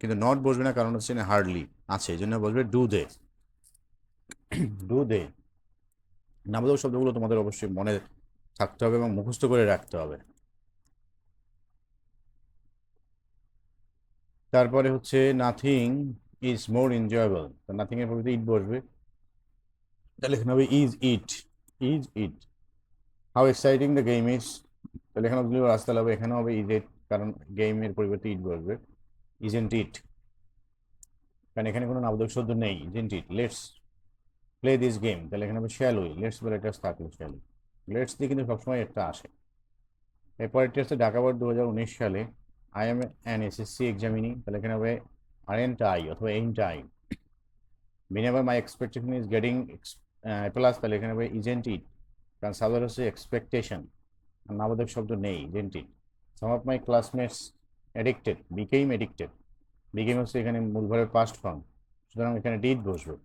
কিন্তু নট বসবে না, কারণ হচ্ছে হার্ডলি আছে, এই জন্য বসবে ডু দে। নামবোধক শব্দগুলো তোমাদের অবশ্যই মনে থাকতে হবে এবং মুখস্থ করে রাখতে হবে। তারপরে হচ্ছে নাথিং ইজ মোর এনজয়েবল, তো নাথিং এর পরিবর্তে ইট বসবে, তাহলে এখানে হবে is it. How exciting the game is, তাহলে এখানে আসতে হবে, এখানে হবে ইজ ইট, কারণ গেমের পরিবর্তে ইট বসবে, ইজেন্ট ইট, কারণ এখানে কোনো নামবোধক শব্দ নেই, isn't it. Let's play this game, তাহলে এখানে হবে শ্যাল উই, লেটস বলে একটা থাকলো শ্যাল উই, লেটস দিয়ে কিন্তু সবসময় একটা আসে। এরপরটি হচ্ছে ঢাকা বোর্ড 2019 সালে I am an SSC examinee, তাহলে এখানে হবে আরেন্ট আই অথবা ain't I. B number my expectation is getting plus, তাহলে এখানে হবে ইজেন্ট ইট, কারণ সাবজেক্ট হচ্ছে এক্সপেকটেশন, আর নামবোধক শব্দ নেই, isn't it. Some of my classmates addicted, became হচ্ছে এখানে মূল ভার্বের পাস্ট ফর্ম, সুতরাং এখানে ডিড বসবে,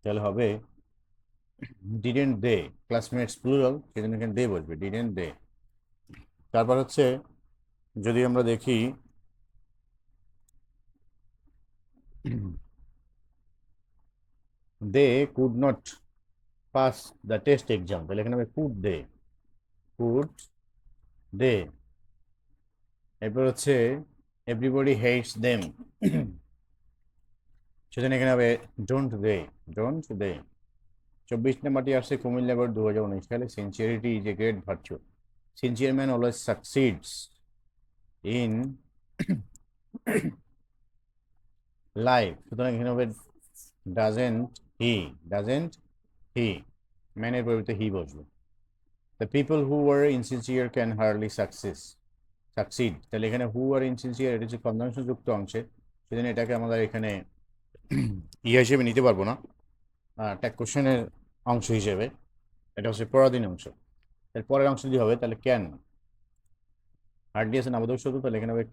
তাহলে হবে ডিডেন্ট দে, ক্লাসমেটস প্লুরাল, সেজন্য এখানে দে বসবে, ডিডেন্ট দে। তারপর হচ্ছে যদি আমরা দেখি they could not pass the test exam, তাহলে এখানে হবে কুড দে। এরপর হচ্ছে এভরিবডি হেটস দেম, সেজন্য এখানে হবে ডোন্ট দে। 24 নাম্বারটি আসছে কুমিল্লা বোর্ড 2019 সালে, sincerity is a great virtue, sincere man always succeeds in life, সুতরাং এখানে হবে ডাজেন্ট হি, ম্যানের পরিবর্তে হি বসবে। The people who are insincere can hardly succeed, তাহলে এখানে হু আর ইনসিনসিয়ার, এটা হচ্ছে কনজাংশন যুক্ত অংশে, সেজন্য এটাকে আমাদের এখানে ইয়ে হিসেবে নিতে পারবো না, একটা কোশ্চেনের অংশ হিসেবে, এটা হচ্ছে পরাধীন অংশ। এর পরের অংশ যদি হবে তাহলে ক্যান, হার্ডলি আছে নামবোধক শব্দ, তাহলে এখানে হবে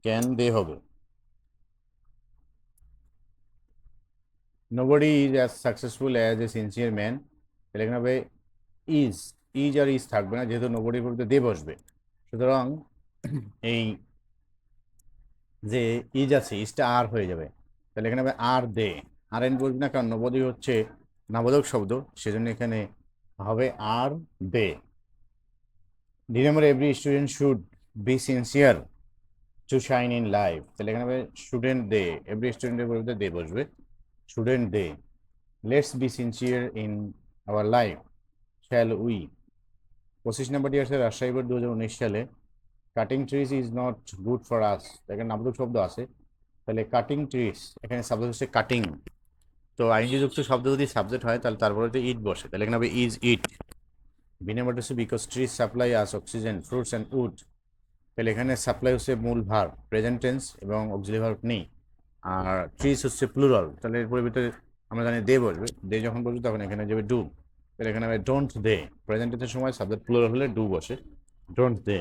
ক্যান দে হবে। Nobody is as successful as a sincere man, তাহলে এখানে হবে ইজ আর ইজ থাকবে না, যেহেতু নোবডির পরিবর্তে দে বসবে, সুতরাং এই যে ইজ আছে ইজটা আর হয়ে যাবে, তাহলে এখানে হবে আর দে, আর এন বসবে না, কারণ নোবডি হচ্ছে নামবোধক শব্দ, সেজন্য এখানে হবে are they. D number every student should be sincere, to shine in life, তাহলে এখানে হবে স্টুডেন্ট দে, এভরি স্টুডেন্টের পরিবর্তে দে বসবে, student they. Let's be sincere in our life, shall we. 25 নম্বরটি আছে রাজশাহী বোর্ড 2019 সালে, cutting trees is not good for us, এখানে নামক শব্দ আছে, তাহলে কাটিং ট্রিজ, এখানে সাবজেক্ট হচ্ছে কাটিং। তো আইনযুক্ত শব্দ যদি সাবজেক্ট হয় তাহলে তারপরে তো ইট বসে, তাহলে এখানে হবে ইজ ইট। বি নাম্বারটা হচ্ছে because trees supply us oxygen fruits and wood, তাহলে এখানে সাপ্লাই হচ্ছে মূল ভার্ব, প্রেজেন্ট টেন্স এবং অক্সিলারি ভার্ব নেই। আর ট্রিজ হচ্ছে প্লুরাল, তাহলে এর পরিবর্তে আমরা জানি দে বলবে, দে যখন বলবে তখন এখানে যাবে ডু, তাহলে এখানে হবে ডোন্ট দে, প্রেজেন্ট টেন্সের সময় সাবজেক্ট প্লুরাল হলে ডু বসে, don't they.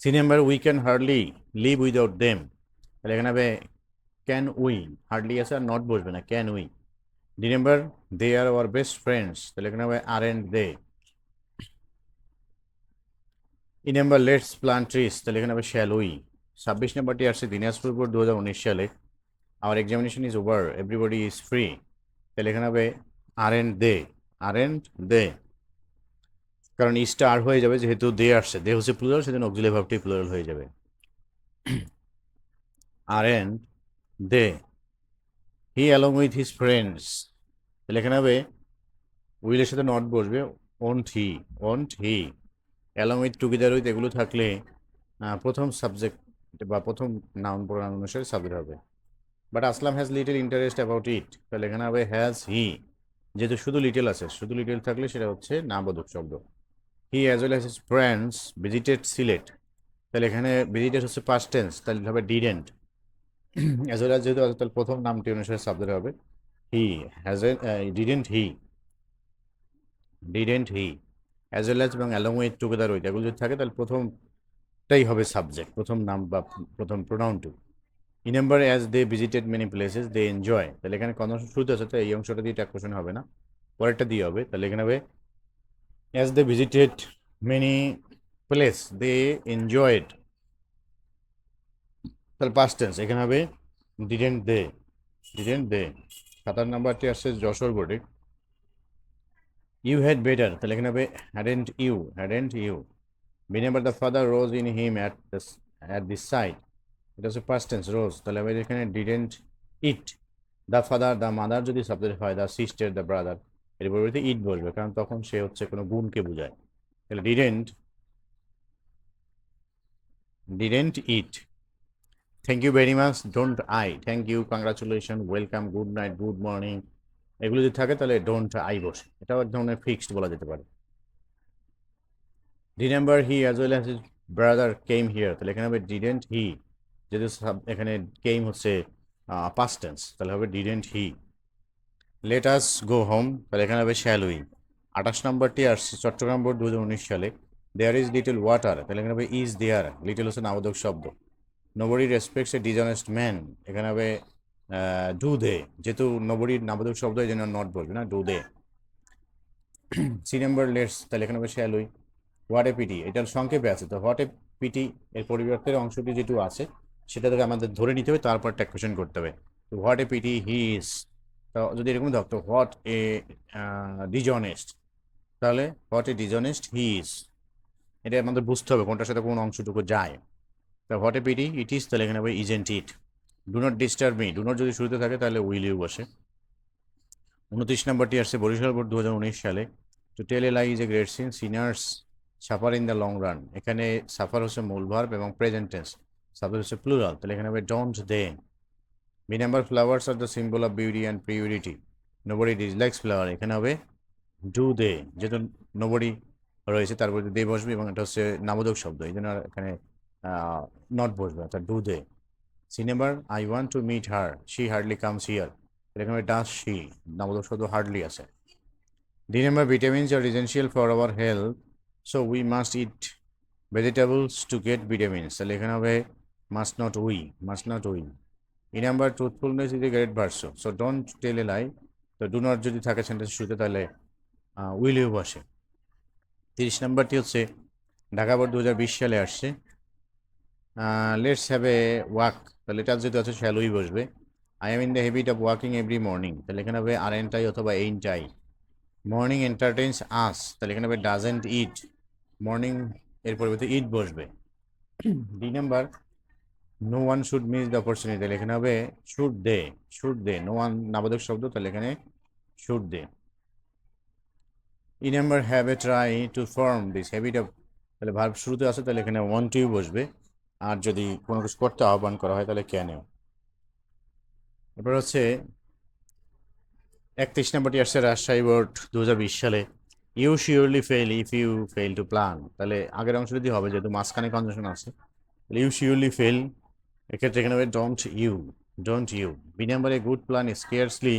C number we can hardly live without them, তাহলে এখানে হবে ক্যান উই, হার্ডলি আছে আর নট বসবে না, can we. D number they are our best friends, তাহলে এখানে হবে aren't they. E number let's plant trees, তাহলে এখানে হবে শ্যাল উই। 26 নম্বরটি আসছে দিনাজপুর বোর্ড 2019 সালে, our examination is over everybody is free, তাহলে এখানে হবে aren't they, R and they, কারণ ইজটা আর হয়ে যাবে যেহেতু দে আসছে, দে হচ্ছে প্লুরাল সেজন্য অক্সিলারি ভার্বটি প্লুরাল হয়ে যাবে, aren't they. He along with his friends, তাহলে এখানে হবে উইলের সাথে নট বসবে, won't he, won't he. Along with, together with এগুলো থাকলে প্রথম সাবজেক্ট বা প্রথম নাউন প্রোনাউন অনুসারে সাবজেক্ট হবে। But Aslam has little interest about it, তাহলে এখানে হবে হ্যাজ হি, যেহেতু শুধু লিটেল আছে, শুধু লিটেল থাকলে সেটা হচ্ছে নামবোধক শব্দ। হি as well as his friends visited Sylhet, তাহলে এখানে ভিজিটেড হচ্ছে পাস্ট টেন্স, তাহলে হবে ডিডেন্ট। অ্যাজ ওয়েল অ্যাজ যেহেতু আছে তাহলে প্রথম নামটি অনুসারে সাবজেক্ট হবে হি, হ্যাজ এ didn't he, didn't he. As well as এবং অ্যালং উইথ, টুগেদার উইথ এগুলো যদি থাকে তাহলে প্রথমটাই হবে সাবজেক্ট, প্রথম নাম বা প্রথম প্রোনাউনটু। E number as they visited many places they enjoy, তাহলে এখানে কনভার্সন শুরুতে আছে তো এই অংশটা দিয়ে ট্যাগ কোশ্চেন হবে না, পরেরটা দিয়ে হবে, তাহলে এখানে হবে as they visited many place they enjoyed, তাহলে পাস্ট টেন্স, এখানে হবে ডিডেন্ট দে, ডিডেন্ট দে। 57 নম্বরটি আসছে যশোর বোর্ডে, ইউ হ্যাড বেটার, তাহলে এখানে হবে hadn't you, hadn't you. B number the father rose in him at this side, এটা হচ্ছে পাস্ট টেন্স রোজ, তাহলে হবে এখানে didn't it. The father, the mother যদি সাবজেক্ট হয়, দ্য সিস্টার, দ্য ব্রাদার, এর পরিবর্তে ইট বলবে কারণ তখন সে হচ্ছে কোনো গুণকে বোঝায়, তাহলে didn't, didn't it. Thank you very much, don't I, thank you, congratulation, welcome, good night, good morning, এগুলো যদি থাকে তাহলে ডোন্ট আই বসে, এটাও এক ধরনের ফিক্সড বলা যেতে পারে। D number he as well as his brother came here, তাহলে এখানে হবে ডিডেন্ট হি, যেহেতু এখানে কেম হচ্ছে পাস্ট টেন্স, তাহলে হবে didn't he. Let us go home, তাহলে এখানে হবে শ্যাল উই। 28 নম্বরটি আসছে চট্টগ্রাম বোর্ড 2019 সালে, দেয়ার ইজ লিটল ওয়াটার, তাহলে এখানে হবে ইজ দেয়ার, লিটল হচ্ছে নামবোধক শব্দ। নোবডি রেসপেক্টস এ ডিসঅনেস্ট ম্যান, এখানে হবে ডু দে, যেহেতু নোবডি নামবোধক শব্দ এই জন্য নট বলবে না, do they. C number let's, তাহলে এখানে হবে shall we. What a pity, এটার সংক্ষেপে আছে, তো হোয়াট এ পিটি এর পরিবর্তের অংশটি যেটু আছে সেটা থেকে আমাদের ধরে নিতে হবে, তারপর ট্যাগ কোশ্চেন করতে হবে। তো what a pity he is, তো যদি এরকম থাকতো হোয়াট এ ডিজনেস্ট, তাহলে what a dishonest he is, এটা আমাদের বুঝতে হবে কোনটার সাথে কোন অংশটুকু যায়। তা what a pity it is, তাহলে এখানে হবে isn't it. Do not disturb me, do not যদি শুরুতে থাকে তাহলে উইল ইউ বসে। 29 নম্বরটি আসছে বরিশাল বোর্ড 2019 সালে, to tell a lie is a great sin, sinners suffer in the long run, এখানে সাফার হচ্ছে মূল ভার্ব এবং প্রেজেন্ট টেন্স, সাফার হচ্ছে প্লুরাল, তাহলে এখানে হবে don't they. B number flowers are the symbol of beauty and purity, nobody dislikes flower, এখানে হবে ডু দে, যেহেতু নোবডি রয়েছে তারপরে দে বসবে এবং এটা হচ্ছে নামবোধক শব্দ এই জন্য এখানে নট বসবে, অর্থাৎ do they. C number I want to meet her, she hardly comes here, এখানে ডাস শি, নামবোধক শব্দ হার্ডলি আছে। D number vitamins are essential for our health, so we must eat vegetables to get vitamins, তাহলে এখানে হবে must not we, must not we. E number truthfulness is a great virtue, so don't tell a lie, তো do not যদি থাকে sentence শুরুতে তাহলে will you বসে। 30 নম্বরটি হচ্ছে ঢাকা বোর্ড 2020 সালে আসছে, লেটস হ্যাভ এ ওয়াক, তাহলে এটা যেহেতু আছে শ্যাল উই বসবে। I am in the habit of walking every morning, তাহলে এখানে হবে আর এন টাই অথবা এইন টাই। মর্নিং এন্টারটেইনস আস, তাহলে এখানে হবে ডাজেন্ট ইট, মর্নিং এর পরিবর্তে ইট বসবে। D number no one should miss the opportunity, তাহলে এখানে হবে শুড দে, নো ওয়ান নাবোধক শব্দ, তাহলে এখানে should they. E number have a try to form this habit of, তাহলে ভার্ব শুরুতে আছে, তাহলে এখানে ওয়ান্ট টু বসবে, আর যদি কোনো কিছু করতে আহ্বান করা হয় তাহলে ক্যানেও। এরপর হচ্ছে 31 নম্বরটি আসছে রাজশাহী বোর্ড 2020 সালে, you surely fail if you fail to plan, তাহলে আগের অংশ যদি হবে, যেহেতু মাঝখানে কনজাংশন আছে, তাহলে ইউ শিওরলি ফেল, এক্ষেত্রে এখানে হবে ডোন্ট ইউ। বি নাম্বারে good plan scarcely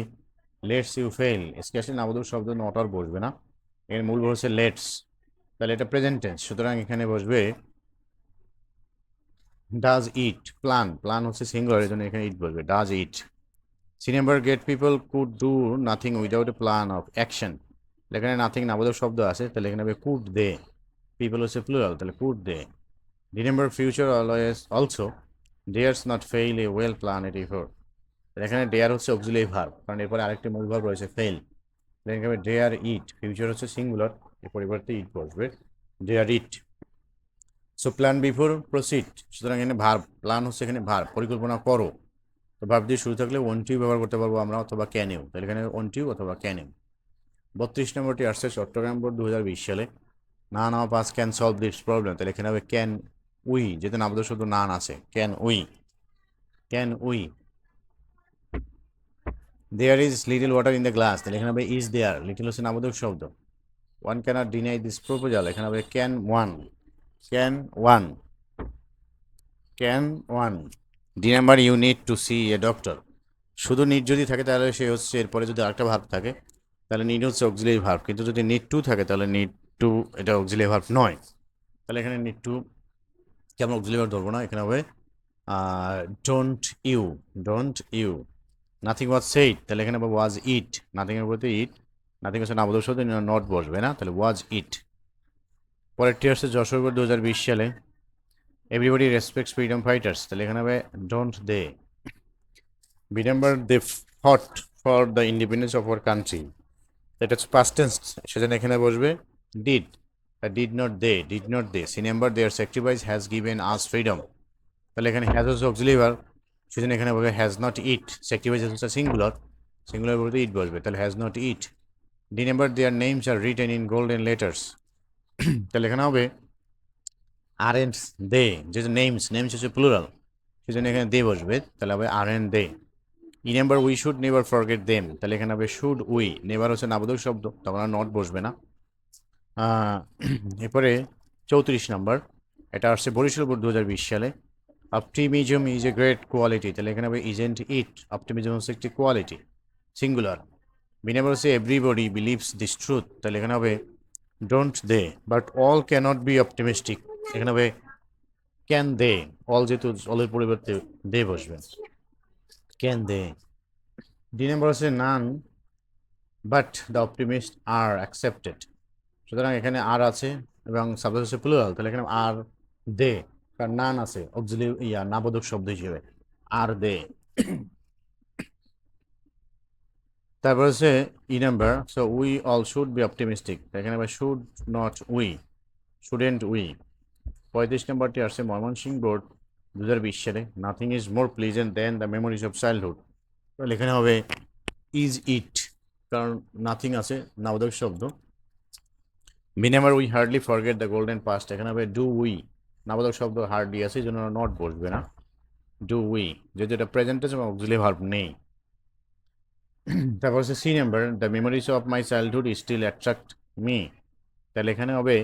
lets you fail, scarcely নাবোধক শব্দ নট আর বসবে না, এর মূল ভার্ব হচ্ছে লেটস, তাহলে এটা প্রেজেন্ট টেন্স, সুতরাং এখানে বসবে ডাজ ইট। প্ল্যান হচ্ছে সিঙ্গুলার, এর জন্য এখানে ইট বসবে, does it. C number get people could do nothing without a plan of action, এখানে নাথিং নাবোধক শব্দ আছে, তাহলে এখানে হবে কুড দে, পিপল হচ্ছে প্লুরাল, তাহলে could they. D number future always also dares not fail a well planned effort, এখানে ডেয়ার হচ্ছে অক্সিলারি ভার্ব, কারণ এরপরে আরেকটি মূল ভার্ব রয়েছে ফেল, এখানে হবে ডেয়ার ইট, ফিউচার হচ্ছে সিঙ্গুলার, এর পরিবর্তে ইট বসবে, ডেয়ার ইট। সো প্ল্যান বিফোর প্রসিড, সুতরাং এখানে ভার্ব, প্ল্যান হচ্ছে এখানে ভার্ব, পরিকল্পনা করো, তো ভার্ব দিয়ে শুরু থাকলে ওয়ান টিউ ব্যবহার করতে পারবো আমরা, অথবা ক্যানেও, তাহলে এখানে ওয়ান টিউ অথবা ক্যানেও। 32 নম্বরটি আসছে চট্টগ্রাম বোর্ড 2020 সালে, none of us can solve this problem, তাহলে এখানে হবে ক্যান উই, যেহেতু নাবোধক শব্দ নান আছে, can we. There is little water in the glass, তাহলে এখানে হবে ইজ দেয়ার, লিটল হচ্ছে নাবোধক শব্দ। One cannot deny this proposal, এখানে হবে can one. D number you need to see a doctor, শুধু নিড যদি থাকে তাহলে সে হচ্ছে, এরপরে যদি আরেকটা ভার্ব থাকে তাহলে নিড হচ্ছে অক্সিলারি ভার্ব, কিন্তু যদি নিড টু থাকে তাহলে নিড টু এটা অক্সিলারি ভার্ব নয়, তাহলে এখানে নিড টু কে আমরা অক্সিলারি ভার্ব ধরবো না, এখানে হবে don't you. Nothing was said, তাহলে এখানে হবে ওয়াজ ইট, নাথিং এর বলতে ইট, নাথিং হচ্ছে নাবোধক শব্দ, নট বসবে না, তাহলে ওয়াজ ইট। পরেরটি হচ্ছে যশোর বোর্ড 2020 সালে, এভরিবডি রেসপেক্টস ফ্রিডম ফাইটার্স, তাহলে এখানে হবে don't they. B number they fought for the independence of our country, এটা হচ্ছে পাস্ট টেন্স, সেজন্য এখানে বসবে did, did not they. C number their sacrifice has given us freedom, তাহলে এখানে হ্যাজ হচ্ছে অক্সিলারি ভার্ব, সেজন্য এখানে বলবে হ্যাজ নট ইট, স্যাক্রিফাইস হচ্ছে সিঙ্গুলার বলতে ইট বসবে, তাহলে has not it. D number their names are written in golden letters, তাহলে এখানে হবে আর এন্ড দে, যেহেতু নেমস হচ্ছে প্লুরাল, সেজন্য এখানে দে বসবে, তাহলে হবে aren't they. E number we should never forget them, তাহলে এখানে হবে শুড উই, নেভার হচ্ছে নাবোধক শব্দ, তখন আর নট বসবে না। এরপরে 34 নাম্বার, এটা আসছে বরিশাল বোর্ড 2020 সালে, optimism is a great quality, তাহলে এখানে হবে ইজেন্ট ইট, অপটিমিজম হচ্ছে একটি কোয়ালিটি, সিঙ্গুলার। বি নাম্বার হচ্ছে এভরিবডি বিলিভস দিস ট্রুথ, তাহলে এখানে হবে don't they, but all cannot be optimistic, এখানে হবে ক্যান দে, অল যেহেতু অলের পরিবর্তে দে বসবে, ক্যান দে। ডি নাম্বার হচ্ছে none but the optimist are accepted, সুতরাং এখানে আর আছে এবং সাবজেক্ট হচ্ছে প্লুরাল, তাহলে এখানে আর দে, কারণ নান আছে অক্সিলারি নাবোধক শব্দ হিসেবে, আর দে। তারপর হচ্ছে E number, so we all should be optimistic, এখানে should not we, shouldn't we. 35 নম্বরটি আসছে ময়মনসিংহ বোর্ড 2020 সালে, nothing is more pleasant than the memories of childhood, তাহলে এখানে হবে ইজ ইট, কারণ নাথিং আছে নাবোধক শব্দ। B number we hardly forget the golden past, এখানে হবে ডু উই, নাবোধক শব্দ হার্ডলি আছে, এই জন্য নট বসবে না, ডু উই, যেহেতু এটা প্রেজেন্টেন্স এবং অক্সিলারি ভার্ব নেই। তারপর হচ্ছে C number, the memories of my childhood still attract me, তাহলে এখানে হবে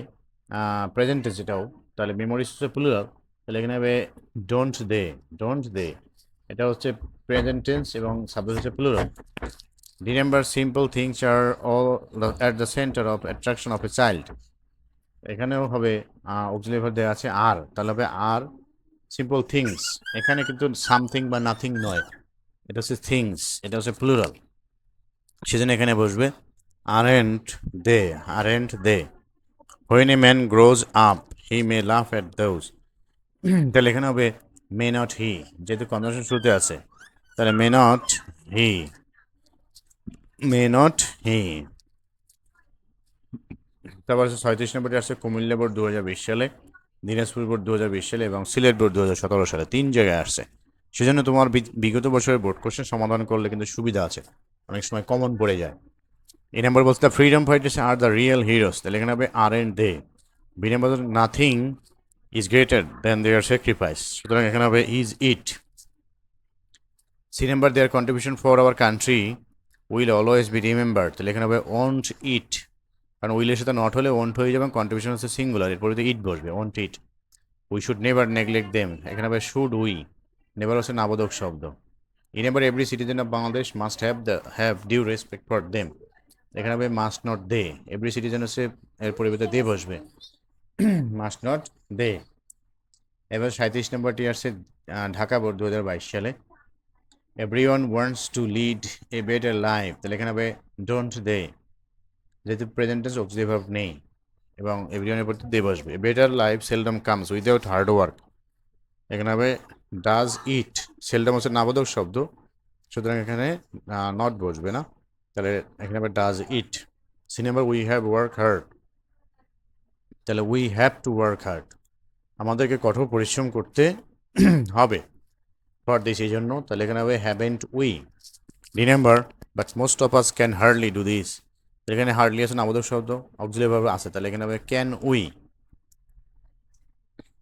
প্রেজেন্টেন্স এটাও, তাহলে মেমোরিজ হচ্ছে প্লুরাল, তাহলে এখানে হবে ডোন্ট দে, এটা হচ্ছে প্রেজেন্ট টেন্স এবং সাবজেক্ট হচ্ছে plural. D number simple things are all at the centre of attraction of a child, এখানেও হবে অক্সিলারি ভার্ব দেওয়া আছে আর, তাহলে হবে আর সিম্পল থিংস, এখানে কিন্তু সামথিং বা নাথিং নয়, এটা হচ্ছে থিংস, এটা হচ্ছে প্লুরাল, সেজন্য এখানে বসবে aren't they. When a man grows up, he may laugh at those, তাহলে এখানে হবে মে নট হি, যেহেতু কনজাংশন শুরুতে আছে, তাহলে মে নট হি। তারপর হচ্ছে 36 নম্বরটি আসছে কুমিল্লা বোর্ড 2020 সালে, দিনাজপুর বোর্ড 2020 সালে এবং সিলেট বোর্ড 2017 সালে 3 জায়গায় আসছে। সেজন্য তোমার বিগত বছরের বোর্ড কোশ্চেন সমাধান করলে কিন্তু সুবিধা আছে, অনেক সময় কমন পড়ে যায়। এই নাম্বার বলছে the freedom fighters are the real heroes, তাহলে এখানে হবে aren't they. B number nothing is greater than their sacrifice, সুতরাং এখানে হবে is it. C number their contribution for our country will always be remembered, তাহলে এখানে হবে won't ইট, কারণ উইলের সাথে নট হলে ওন্ট হয়ে যাবে, কন্ট্রিবিউশন হচ্ছে সিঙ্গুলার, এর পরিবর্তে ইট বসবে, won't it. We should never neglect them, এখানে হবে শুড উই, নেভার হচ্ছে নাবোধক শব্দ। E number every citizen of Bangladesh must have due respect for them, এখানে হবে must not they, every citizen হচ্ছে এর পরিবর্তে দে বসবে, মাস্ট নট দে। এবার 37 নম্বরটি আসছে ঢাকা বোর্ড 2022 সালে। Everyone wants to lead a better life, তাহলে এখানে হবে ডোন্ট দে, যেহেতু প্রেজেন্ট টেন্স অক্সিলারি ভার্ব নেই এবং এভরিওয়ানের পরিবর্তে দে বসবে। A better life seldom comes without hard work, এখানে হবে ডাজ ইট, সেলডম হচ্ছে নাবোধক শব্দ, সুতরাং এখানে নট বসবে না, তাহলে এখানে হবে does it. C number we have work hard, তাহলে we have to work hard, আমাদেরকে কঠোর পরিশ্রম করতে হবে ফর দিস, এই জন্য, তাহলে এখানে হবে haven't we. D number but most of us can hardly do this, এখানে হার্ডলি আছে নাবোধক শব্দ, অক্সিলারি ভার্ব আছে, তাহলে এখানে হবে can we.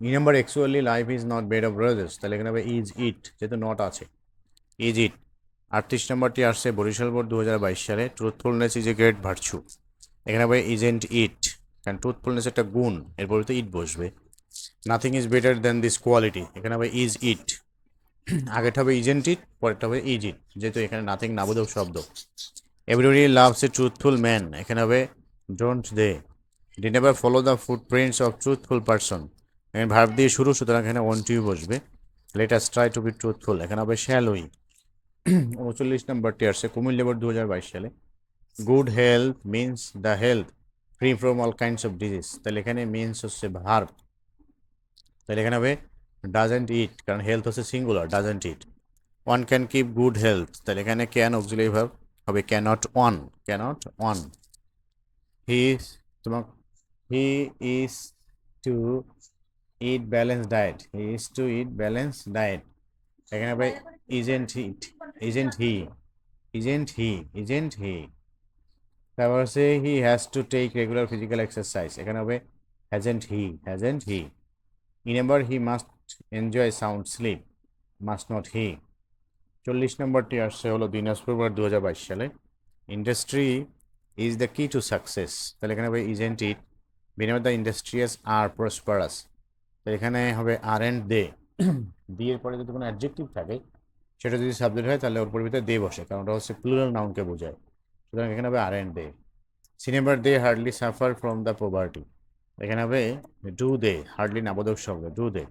E number actually life is not bed of roses, তাহলে এখানে হবে ইজ ইট, যেহেতু নট আছে, ইজ ইট। 38 নম্বরটি আসছে বরিশাল বোর্ড 2022 সালে। Truthfulness is a great virtue, এখানে হবে ইজেন্ট ইট, কারণ ট্রুথফুলনেস একটা গুণ, এর পরিবর্তে ইট বসবে। Nothing is better then this quality, এখানে হবে ইজ ইট, আগেরটা হবে ইজেন্ট ইট, পরেরটা হবে ইজ ইট, যেহেতু এখানে নাথিং নাবোধক শব্দ। Everybody loves a truthful man, এখানে হবে don't they. D never follow the footprints of truthful person, এখানে ভার্ব দিয়ে শুরু, সুতরাং এখানে ওয়ান্ট ইউ বসবে। Let us try to be truthful, এখানে হবে শ্যাল উই। 39 নম্বরটি আসছে কুমিল্লা বোর্ড 2022 সালে। Good health means the health free from all kinds of disease, তাহলে এখানে মিনস হচ্ছে ভার্ব, তাহলে এখানে হবে ডাজেন্ট ইট, কারণ হেলথ হচ্ছে singular, doesn't it. One can keep good health, তাহলে এখানে ক্যান অক্সিলারি ভার্ব হবে can't one, can't one. He তোমার he is to eat balance diet, he is to eat balance diet, এখানে হবে isn't it, isn't he, isn't he, isn't he. তারপর হচ্ছে he has to take regular physical exercise, এখানে হবে hasn't he, hasn't he. E number he must enjoy sound sleep, must not he. 40 নম্বরটি আসছে হলো Dinajpur board 2022 সালে। Industry is the key to success, তাহলে এখানে হবে isn't it. B number the industrious are prosperous, তাহলে এখানে হবে আর এন্ড দে, দি এর পরে যদি কোনো অ্যাডজেক্টিভ থাকে সেটা যদি সাবজেক্ট হয় তাহলে ওর পরিবর্তে দে বসে, কারণ ওটা হচ্ছে প্লুরাল নাউনকে বোঝায়, সুতরাং এখানে হবে aren't they. C number they hardly suffer from the poverty, এখানে হবে ডু দে, হার্ডলি নাবোধক শব্দ, do they.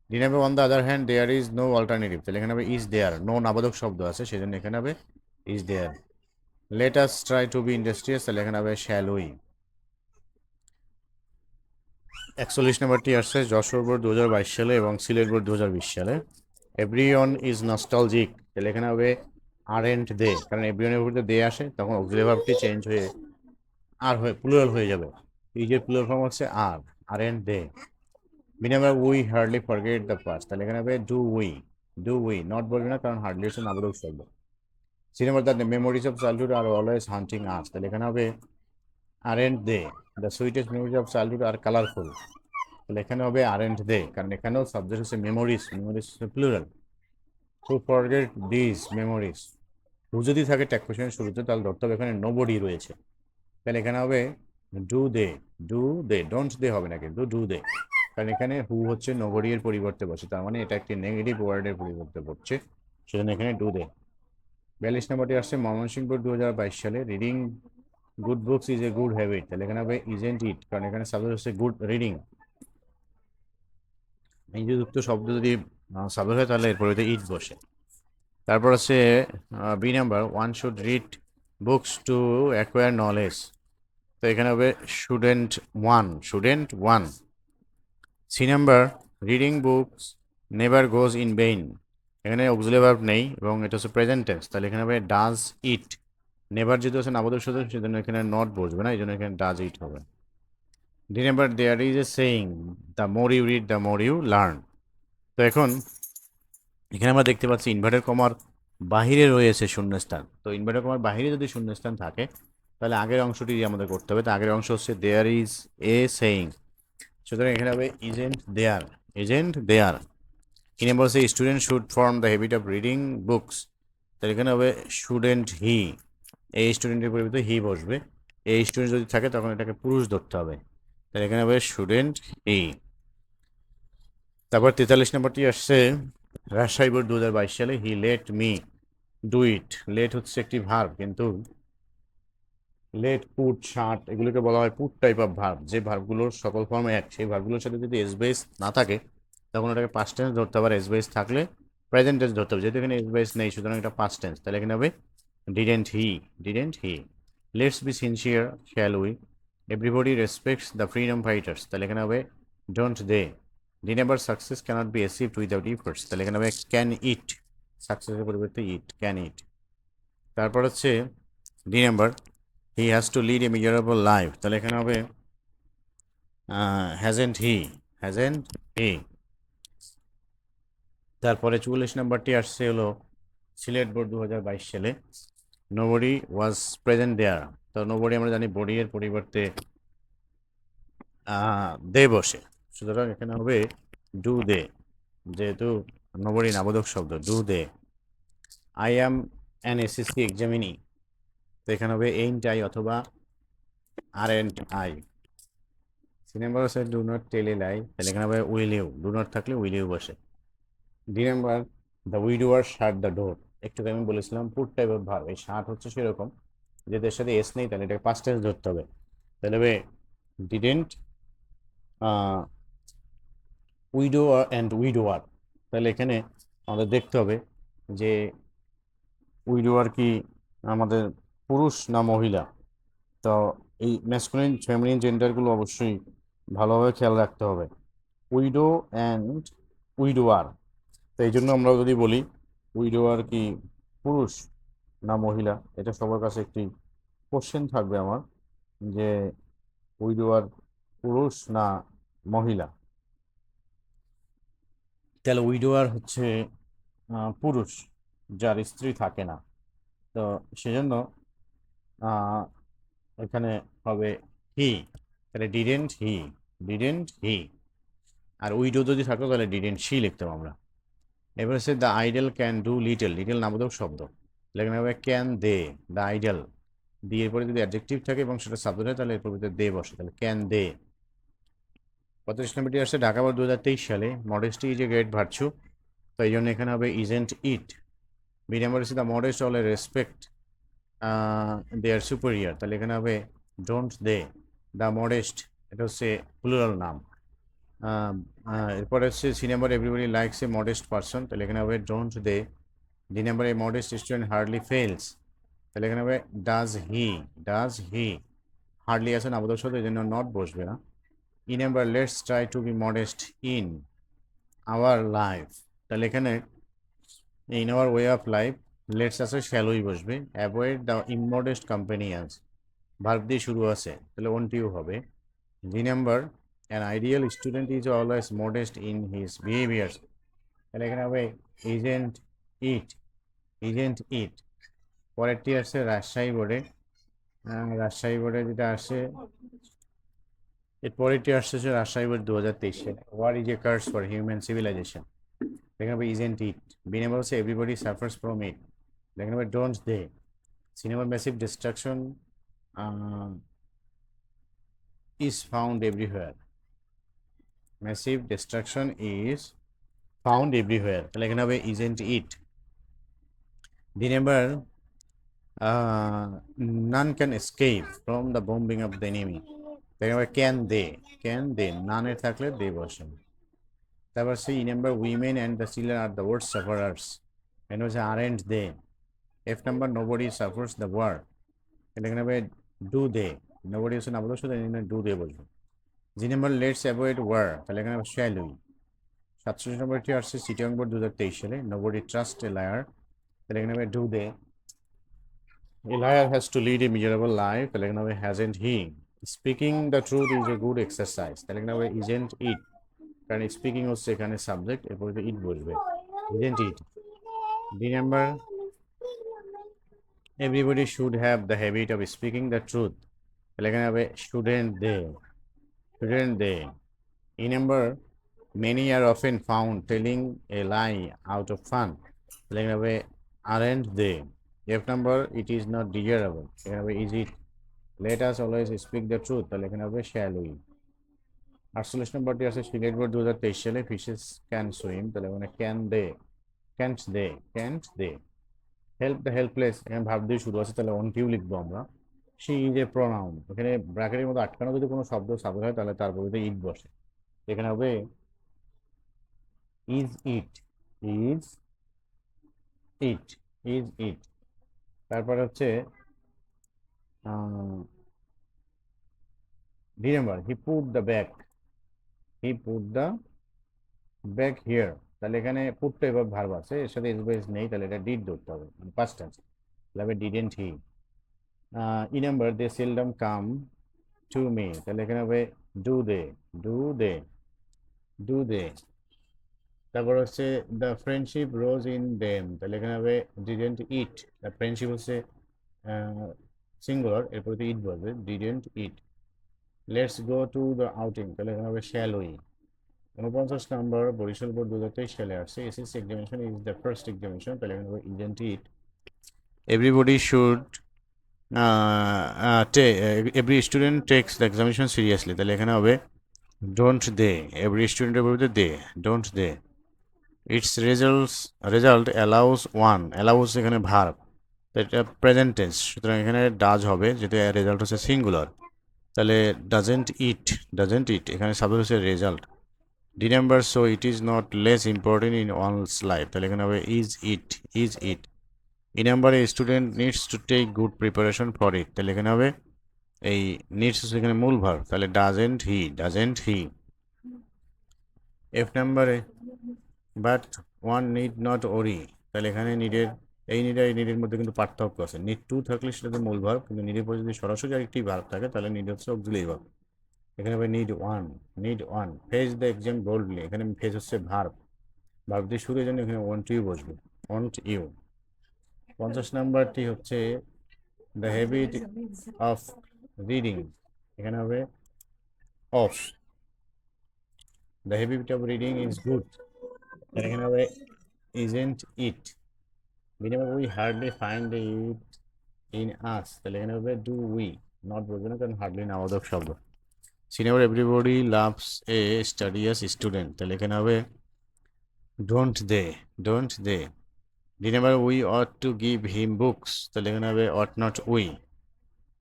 D number on the other hand there is no alternative, তাহলে এখানে হবে ইজ দেয়ার, নো নাবোধক শব্দ আছে সেজন্য এখানে হবে is there. Let us try to be industrious, তাহলে এখানে হবে শ্যাল উই। 41 নম্বরটি আসছে যশোর বোর্ড 2022 সালে এবং সিলেট বোর্ড 2020 সালে। এভরিওয়ান ইজ নস্টালজিক, তাহলে এখানে হবে আর এন্ড দে, কারণ এভরিওয়ানের উপরে দে আসে তখন অক্সিলারি ভার্বটি চেঞ্জ হয়ে আর হয়ে প্লুরাল হয়ে যাবে, ইজের প্লুরাল ফর্ম হচ্ছে aren't they. B number we hardly forget the past, তাহলে এখানে হবে do we, do we, not বলবে না কারণ হার্ডলি হচ্ছে নাবোধক শব্দ। C number the memories of childhood are always haunting us, তাহলে এখানে হবে aren't they. The sweetest memories of childhood are colourful, তাহলে এখানে হবে আর এন্ড দে, কারণ এখানেও সাবজেক্ট হচ্ছে মেমোরিজ, মেমোরিজ হচ্ছে plural. To forget this memories, who যদি থাকে ট্যাগ কোশ্চেনের শুরুতে তাহলে ধরতে হবে এখানে নোবডি রয়েছে, তাহলে এখানে হবে do they, do they, don't they হবে না কিন্তু ডু দে, কারণ এখানে হু হচ্ছে নোবডি এর পরিবর্তে বসে, তার মানে এটা একটি নেগেটিভ ওয়ার্ডের পরিবর্তে পড়ছে, সেজন্য এখানে ডু দে। 42 নম্বরটি আসছে ময়মনসিংহ বোর্ড 2022 সালে। Reading good books is a good habit, তাহলে এখানে হবে ইজেন্ট ইট, কারণ এখানে সাবজেক্ট হচ্ছে গুড রিডিং, ইংরেজিযুক্ত শব্দ যদি সাবজেক্ট হয় তাহলে এর পরিবর্তে ইট বসে। তারপর আছে B number one should read books to acquire knowledge, তো এখানে হবে shouldn't one, shouldn't one. C number reading books never goes in vain, এখানে অক্সিলারি ভার্ব নেই এবং এটা হচ্ছে প্রেজেন্ট টেন্স, তাহলে এখানে হবে ডাজ ইট, নেভার যেহেতু হচ্ছে নাবোধক শব্দ সেজন্য এখানে নট বসবে না, এই জন্য এখানে ডাজ ইট হবে। D number there is a saying, the more you read the more you learn. তো এখন এখানে আমরা দেখতে পাচ্ছি ইনভার্টেড কমার বাহিরে রয়েছে শূন্যস্থান। তো ইনভার্টেড কমার বাহিরে যদি শূন্যস্থান থাকে তাহলে আগের অংশটি আমাদের করতে হবে। তো আগের অংশ হচ্ছে দেয়ার ইজ এ সেইং, সুতরাং এখানে হবে ইজেন্ট দেয়ার, ইজেন্ট দেয়ার। কি নাম্বার হচ্ছে student should form the habit of reading books, তাহলে এখানে হবে শুডেন্ট হি, এই স্টুডেন্টের পরিবর্তে হি বসবে। এই স্টুডেন্ট যদি থাকে তখন এটাকে পুরুষ ধরতে হবে, তাহলে এখানে হবে শুডেন্ট হি। তারপর 43 নম্বরটি আসছে রাজশাহী বোর্ড 2022 সালে, he let me do it. Let হচ্ছে একটি ভার্ব, কিন্তু লেট, পুট, শার্ট এগুলোকে বলা হয় পুট টাইপ অফ ভার্ব। যে ভার্বগুলোর সকল ফর্ম এক, সেই ভার্বগুলোর সাথে যদি এস বেস না থাকে তখন ওটাকে পাস্ট টেন্স ধরতে হবে। এস বেস থাকলে প্রেজেন্ট টেন্স ধরতে হবে। যেহেতু এখানে এস বেস নেই সুতরাং এটা পাস্ট টেন্স, তাহলে এখানে হবে didn't he, didn't he. Let's be sincere shall we, everybody respects the freedom fighters, তাহলে এখানে হবে don't they. D number success cannot be achieved without efforts, তাহলে এখানে হবে ক্যান ইট, সাকসেসের পরিবর্তে ইট, ক্যান ইট। তারপর হচ্ছে D number he has to lead a miserable life, তাহলে এখানে হবে হ্যাজেন্ট হি, হ্যাজেন্ট হি। তারপরে 44 নাম্বারটি আসছে হলো সিলেট বোর্ড 2022 সালে, নোবডি ওয়াজ প্রেজেন্ট দেয়ার। তো নোবডি আমরা জানি বডি এর পরিবর্তে দে বসে, সুতরাং এখানে হবে ডু দে, যেহেতু নোবডি নাবোধক শব্দ, do they. I am an SSC examinee, তো এখানে হবে এইন্ট আই অথবা aren't I. C number হচ্ছে do not tell a lie, তাহলে এখানে হবে উইল ইউ, ডু নট থাকলে উইল ইউ বসে। D number the widower shut the door, একটু আমি বলেছিলাম পুট টাইপ অফ ভার্ব, এই শাট হচ্ছে সেরকম যে এর সাথে এস নেই, তাহলে এটাকে পাস্ট টেন্স ধরতে হবে। তাহলে হবে ডিডেন্ট উইডো অ্যান্ড উইডোয়ার, তাহলে এখানে আমাদের দেখতে হবে যে উইডোয়ার কি আমাদের পুরুষ না মহিলা। তো এই ম্যাসকুলিন ফেমিনিন জেন্ডারগুলো অবশ্যই ভালোভাবে খেয়াল রাখতে হবে। উইডো অ্যান্ড উইডোয়ার, তো এই জন্য আমরা যদি বলি উইডোয়ার কি পুরুষ না মহিলা, এটা সবার কাছে একটি কোশ্চেন থাকবে আমার, যে উইডোয়ার পুরুষ না মহিলা। তাহলে উইডোয়ার হচ্ছে পুরুষ যার স্ত্রী থাকে না, তো সেজন্য এখানে হবে হি, তাহলে ডিডেন্ট হি, ডিডেন্ট হি। আর উইডো যদি থাকতো তাহলে ডিডেন্ট শি লিখতাম আমরা। এবার হচ্ছে the idle can do little, little নাবোধক শব্দ, এখানে হবে ক্যান দে, দ্য আইডল দিয়ে এরপরে যদি অ্যাডজেক্টিভ থাকে এবং সেটা সাবজেক্ট হয় তাহলে এরপর দে বসে, তাহলে ক্যান দে। 35 নম্বরটি আসছে ঢাকা বোর্ড 2023 সালে, modesty is a great virtue, তো এই জন্য এখানে হবে ইজেন্ট ইট। বি নাম্বার হচ্ছে the modest all respect there superior, তাহলে এখানে হবে ডোন্ট দে। দ্য মডেস্ট এটা হচ্ছে প্লুরাল নাম। এরপরে হচ্ছে C number everybody likes a modest person, তাহলে এখানে হবে don't they. D number a modest student hardly fails, তাহলে এখানে হবে does he, does he. Hardly আছে নাবোধক শব্দ এই জন্য নট বসবে না। E number let's try to be modest in our life, তাহলে এখানে in our way of life let's আছে শ্যালোই বসবে। Avoid the immodest companions, verb দিয়ে শুরু আছে তাহলে ওনটিও হবে। D number an ideal student is always modest in his behaviours, তাহলে এখানে হবে ইজেন্ট ইট, ইজেন্ট ইট। পরেরটি আসছে রাজশাহী বোর্ডে, রাজশাহী বোর্ডে যেটা আসে এর পরেরটি আসছে রাজশাহী বোর্ড 2023 সালে, war is a curse for human civilisation, এখানে হবে ইজেন্ট ইট। বি নাম্বার হচ্ছে এভরিবডি সাফার্স ফ্রম ইট, এখানে হবে don't they. C number massive destruction is found everywhere, massive destruction is found everywhere, তাহলে এখানে হবে isn't it। D number none can escape from the bombing of the enemy, এখানে হবে can they, can they none এর থাকলে they বসে। তারপর C number women and the children are the worst sufferers, এখানে হচ্ছে aren't they। F number nobody suffers the war, এখানে হবে do they, nobody হচ্ছে না বলতে শুধু do they বলবো। G number let's avoid war, তাহলে এখানে শ্যাল উই। 47 নম্বরটি আসছে চিটাগং বোর্ড 2023 সালে, নোবডি ট্রাস্ট এ লায়ার, তাহলে এখানে হবে do they. A liar has to lead a miserable life, তাহলে এখানে হবে hasn't he. Speaking the truth is a good exercise, তাহলে এখানে হবে ইজেন্ট ইট, কারণ স্পিকিং হচ্ছে এখানে সাবজেক্ট, এরপরে ইট বসবে, isn't it. D number, everybody should have the habit of speaking the truth, তাহলে এখানে হবে shouldn't they, shouldn't they. E number, many are often found telling a lie out of fun, তাহলে এখানে হবে aren't they। F number, it is not desirable, এখানে হবে is it। let us always speak the truth, তাহলে এখানে হবে shall we। 48 নম্বরটি আছে সিলেট বোর্ড 2023 সালে ফিশেস ক্যান সুইম, তাহলে মানে can they, can't they, can't they. Help the helpless, এখানে ভাব দিয়ে শুরু আছে, তাহলে অন কিউ লিখবো আমরা। সি ইজ এ প্রোনাউন, এখানে ব্র্যাকেটের মধ্যে আটকানো যদি কোনো শব্দ সাবজেক্ট হয় তাহলে তার পরিবর্তে ইট বসে, এখানে হবে is it, is it, is ইট। তারপর হচ্ছে D number, he put the bag, he put the bag here, তাহলে এখানে পুটটা এবার ভার্ব আছে, এর সাথে এস নেই, তাহলে এটা ডিড ধরতে হবে, মানে পাস্ট টেন্স, তাহলে হবে didn't he. E number, they seldom come to me, তাহলে এখানে হবে do they, do they, do they. তারপর হচ্ছে the friendship rose in them, তাহলে এখানে হবে ডিডেন্ট ইট, দ্য ফ্রেন্ডশিপ হচ্ছে সিঙ্গুলার, এরপরে ইট বলবে, didn't it. Let's go to the outing, তাহলে এখানে হবে শ্যাল উই। 49 নম্বর, বরিশাল বোর্ড 2023 সালে আসছে, SSC examination is the first examination, তাহলে এখানে হবে ইডেন্ট ইট। Everybody should every student takes the examination seriously, তাহলে এখানে হবে ডোন্ট দে, এভরি স্টুডেন্টের বলতে they, don't they. Its result allows one, allows এখানে ভার্ব, তো এটা প্রেজেন্ট টেন্স, সুতরাং এখানে ডাজ হবে, যেহেতু রেজাল্ট হচ্ছে সিঙ্গুলার, তাহলে ডাজেন্ট ইট, ডাজেন্ট ইট, এখানে সাবজেক্ট হচ্ছে result. D number, so it is not less important in one's life, তাহলে এখানে হবে is it, is it. E নাম্বারে, student needs to take good preparation for it, তাহলে এখানে হবে এই নিডস হচ্ছে এখানে মূল ভার্ব, তাহলে doesn't he, doesn't he. F নাম্বারে, বাট ওয়ান নিড নট ওরি, তাহলে এখানে নিডের, এই নিড আর এই নিডের মধ্যে কিন্তু পার্থক্য আছে, নিড টু থাকলে সেটা তো মূল ভার্ব, কিন্তু নিডের পরে যদি সরাসরি আরেকটি ভার্ব থাকে তাহলে নিড হচ্ছে অক্সিলারি ভার্ব, এখানে হবে need one, need one. Face the exam boldly, এখানে ফেস হচ্ছে ভার্ব, ভার্ব দিয়ে শুরু, জন্য এখানে ওয়ান্ট ইউ বসবে, ওয়ান্ট ইউ। 50 নাম্বারটি হচ্ছে দ্য হ্যাবিট অফ রিডিং, এখানে হবে of, the habit of reading is good, এখানে হবে ইজেন্ট ইট। বিনিময়ে we hardly find it in us, তাহলে এখানে হবে ডু উই, নট বলবে না কারণ হার্ডলি নামোদক শব্দ। Senior, everybody loves a studious student, তাহলে এখানে হবে don't they, don't they. D number, we ought to give him books, তাহলে এখানে হবে ought not we.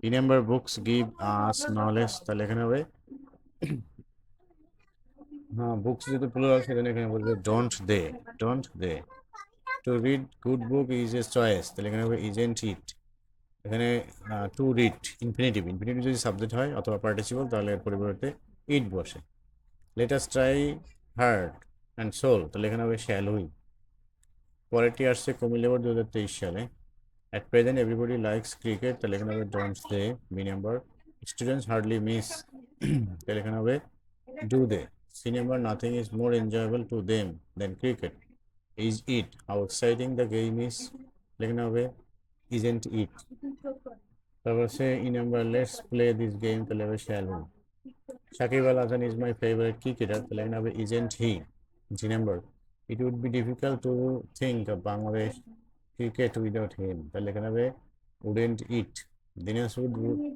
E number, books give us knowledge, তাহলে এখানে হবে হ্যাঁ বুকস যেহেতু প্লুরাল সেজন্য এখানে বলবে don't they, don't they. To read good book is a choice, তাহলে এখানে হবে ইজেন্ট ইট, এখানে টু রিড ইনফিনিটিভ, ইনফিনিটিভ যদি সাবজেক্ট হয় অথবা পার্টিসিপল তাহলে এর পরিবর্তে ইট বসে। Let us try heart and soul, তাহলে এখানে হবে শ্যাল উই। পরেরটি আসছে কুমিল্লা বোর্ড 2023 সালে, at present everybody likes cricket, তাহলে এখানে হবে don't they. B number, students hardly miss, তাহলে এখানে হবে do they. C number, nothing is more enjoyable to them than cricket, is it, how exciting the game is, এখানে হবে isn't it. তারপর হচ্ছে E number, let's play this game, তাহলে হবে shall we. Shakib Al Hasan is my favourite cricketer, তাহলে এখানে হবে isn't he. G number, it would be difficult to think of Bangladesh cricket without him, তাহলে এখানে হবে উডেন্ট ইট। দিনাজপুর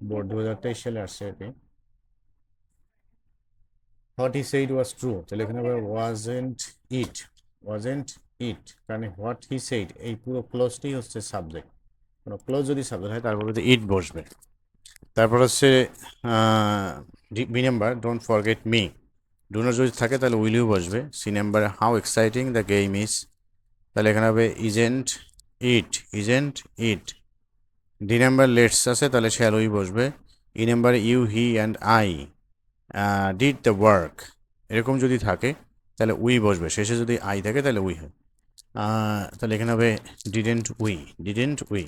বোর্ড 2023 সালে আসছে এটি। What he said was true, তাহলে এখানে হবে ওয়াজেন্ট ইট, ওয়াজেন্ট ইট, কারণ হোয়াট হি সেইড এই পুরো ক্লোজটি হচ্ছে সাবজেক্ট, কোনো ক্লোজ যদি সাবজেক্ট হয় তারপরে ইট বসবে। তারপর হচ্ছে B number, don't forget me, ডোনার যদি থাকে তাহলে উইল ইউ বসবে। C number, how exciting the game is, তাহলে এখানে হবে isn't it, isn't it. D number, let's আছে তাহলে শ্যাল উই বসবে। E number, you he and I did the work, এরকম যদি থাকে তাহলে উই বসবে, শেষে যদি আই থাকে তাহলে উই হয়, তাহলে এখানে হবে didn't we, didn't we.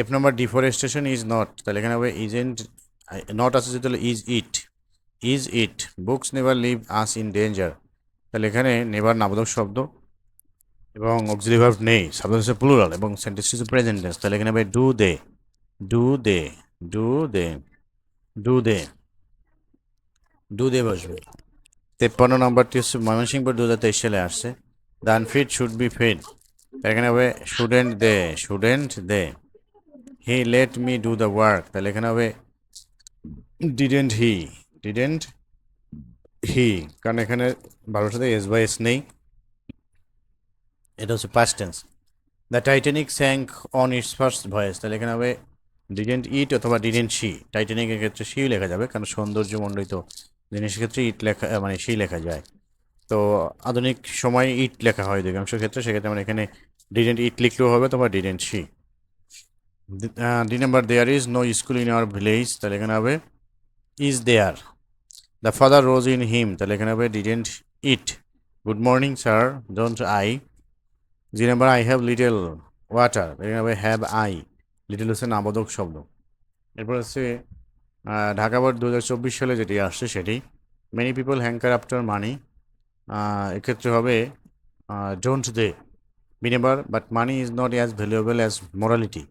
F number, deforestation is not, তাহলে এখানে হবে ইজেন্ট নট আছে যে তাহলে is it books never leave us in danger, তাহলে এখানে নেভার নাবোধক শব্দ এবং অক্সিলারি ভার্ব নেই, সাবজেক্ট হচ্ছে প্লুরাল এবং সেন্টেন্স হচ্ছে প্রেজেন্ট টেন্স, তাহলে এখানে হবে do they do they do they do they do they বসবে। 53 নম্বরটি হচ্ছে ময়মনসিংহ 2023 সালে আসছে। The unfit should be fed, এখানে হবে shouldn't they he let me do the work, তাহলে এখানে হবে ডিডেন্ট হি, কারণ এখানে ভার্বের সাথে এস বাই এস নেই, এটা হচ্ছে past tense. The Titanic sank on its first voice, তাহলে এখানে হবে ডিডেন্ট ইট অথবা ডিডেন্ট শি, টাইটানিকের ক্ষেত্রে শি লেখা যাবে কারণ সৌন্দর্যমণ্ডিত জিনিসের ক্ষেত্রে ইট লেখা মানে শি লেখা যায়, তো আধুনিক সময় ইট লেখা হয় অধিকাংশ ক্ষেত্রে, সেক্ষেত্রে আমরা এখানে ডিডেন্ট ইট লিখলেও হবে অথবা didn't she. D number there is no school in our village, তাহলে এখানে হবে is there. The father rose in him, তাহলে এখানে হবে didn't it. Good morning sir don't I. G number I have little water, এখানে হবে have I, little হচ্ছে নাবোধক শব্দ। এরপর হচ্ছে ঢাকা বোর্ড 2024 সালে যেটি আসছে সেটি many people hanker after money, এক্ষেত্রে হবে don't they. B number but money is not as valuable as morality,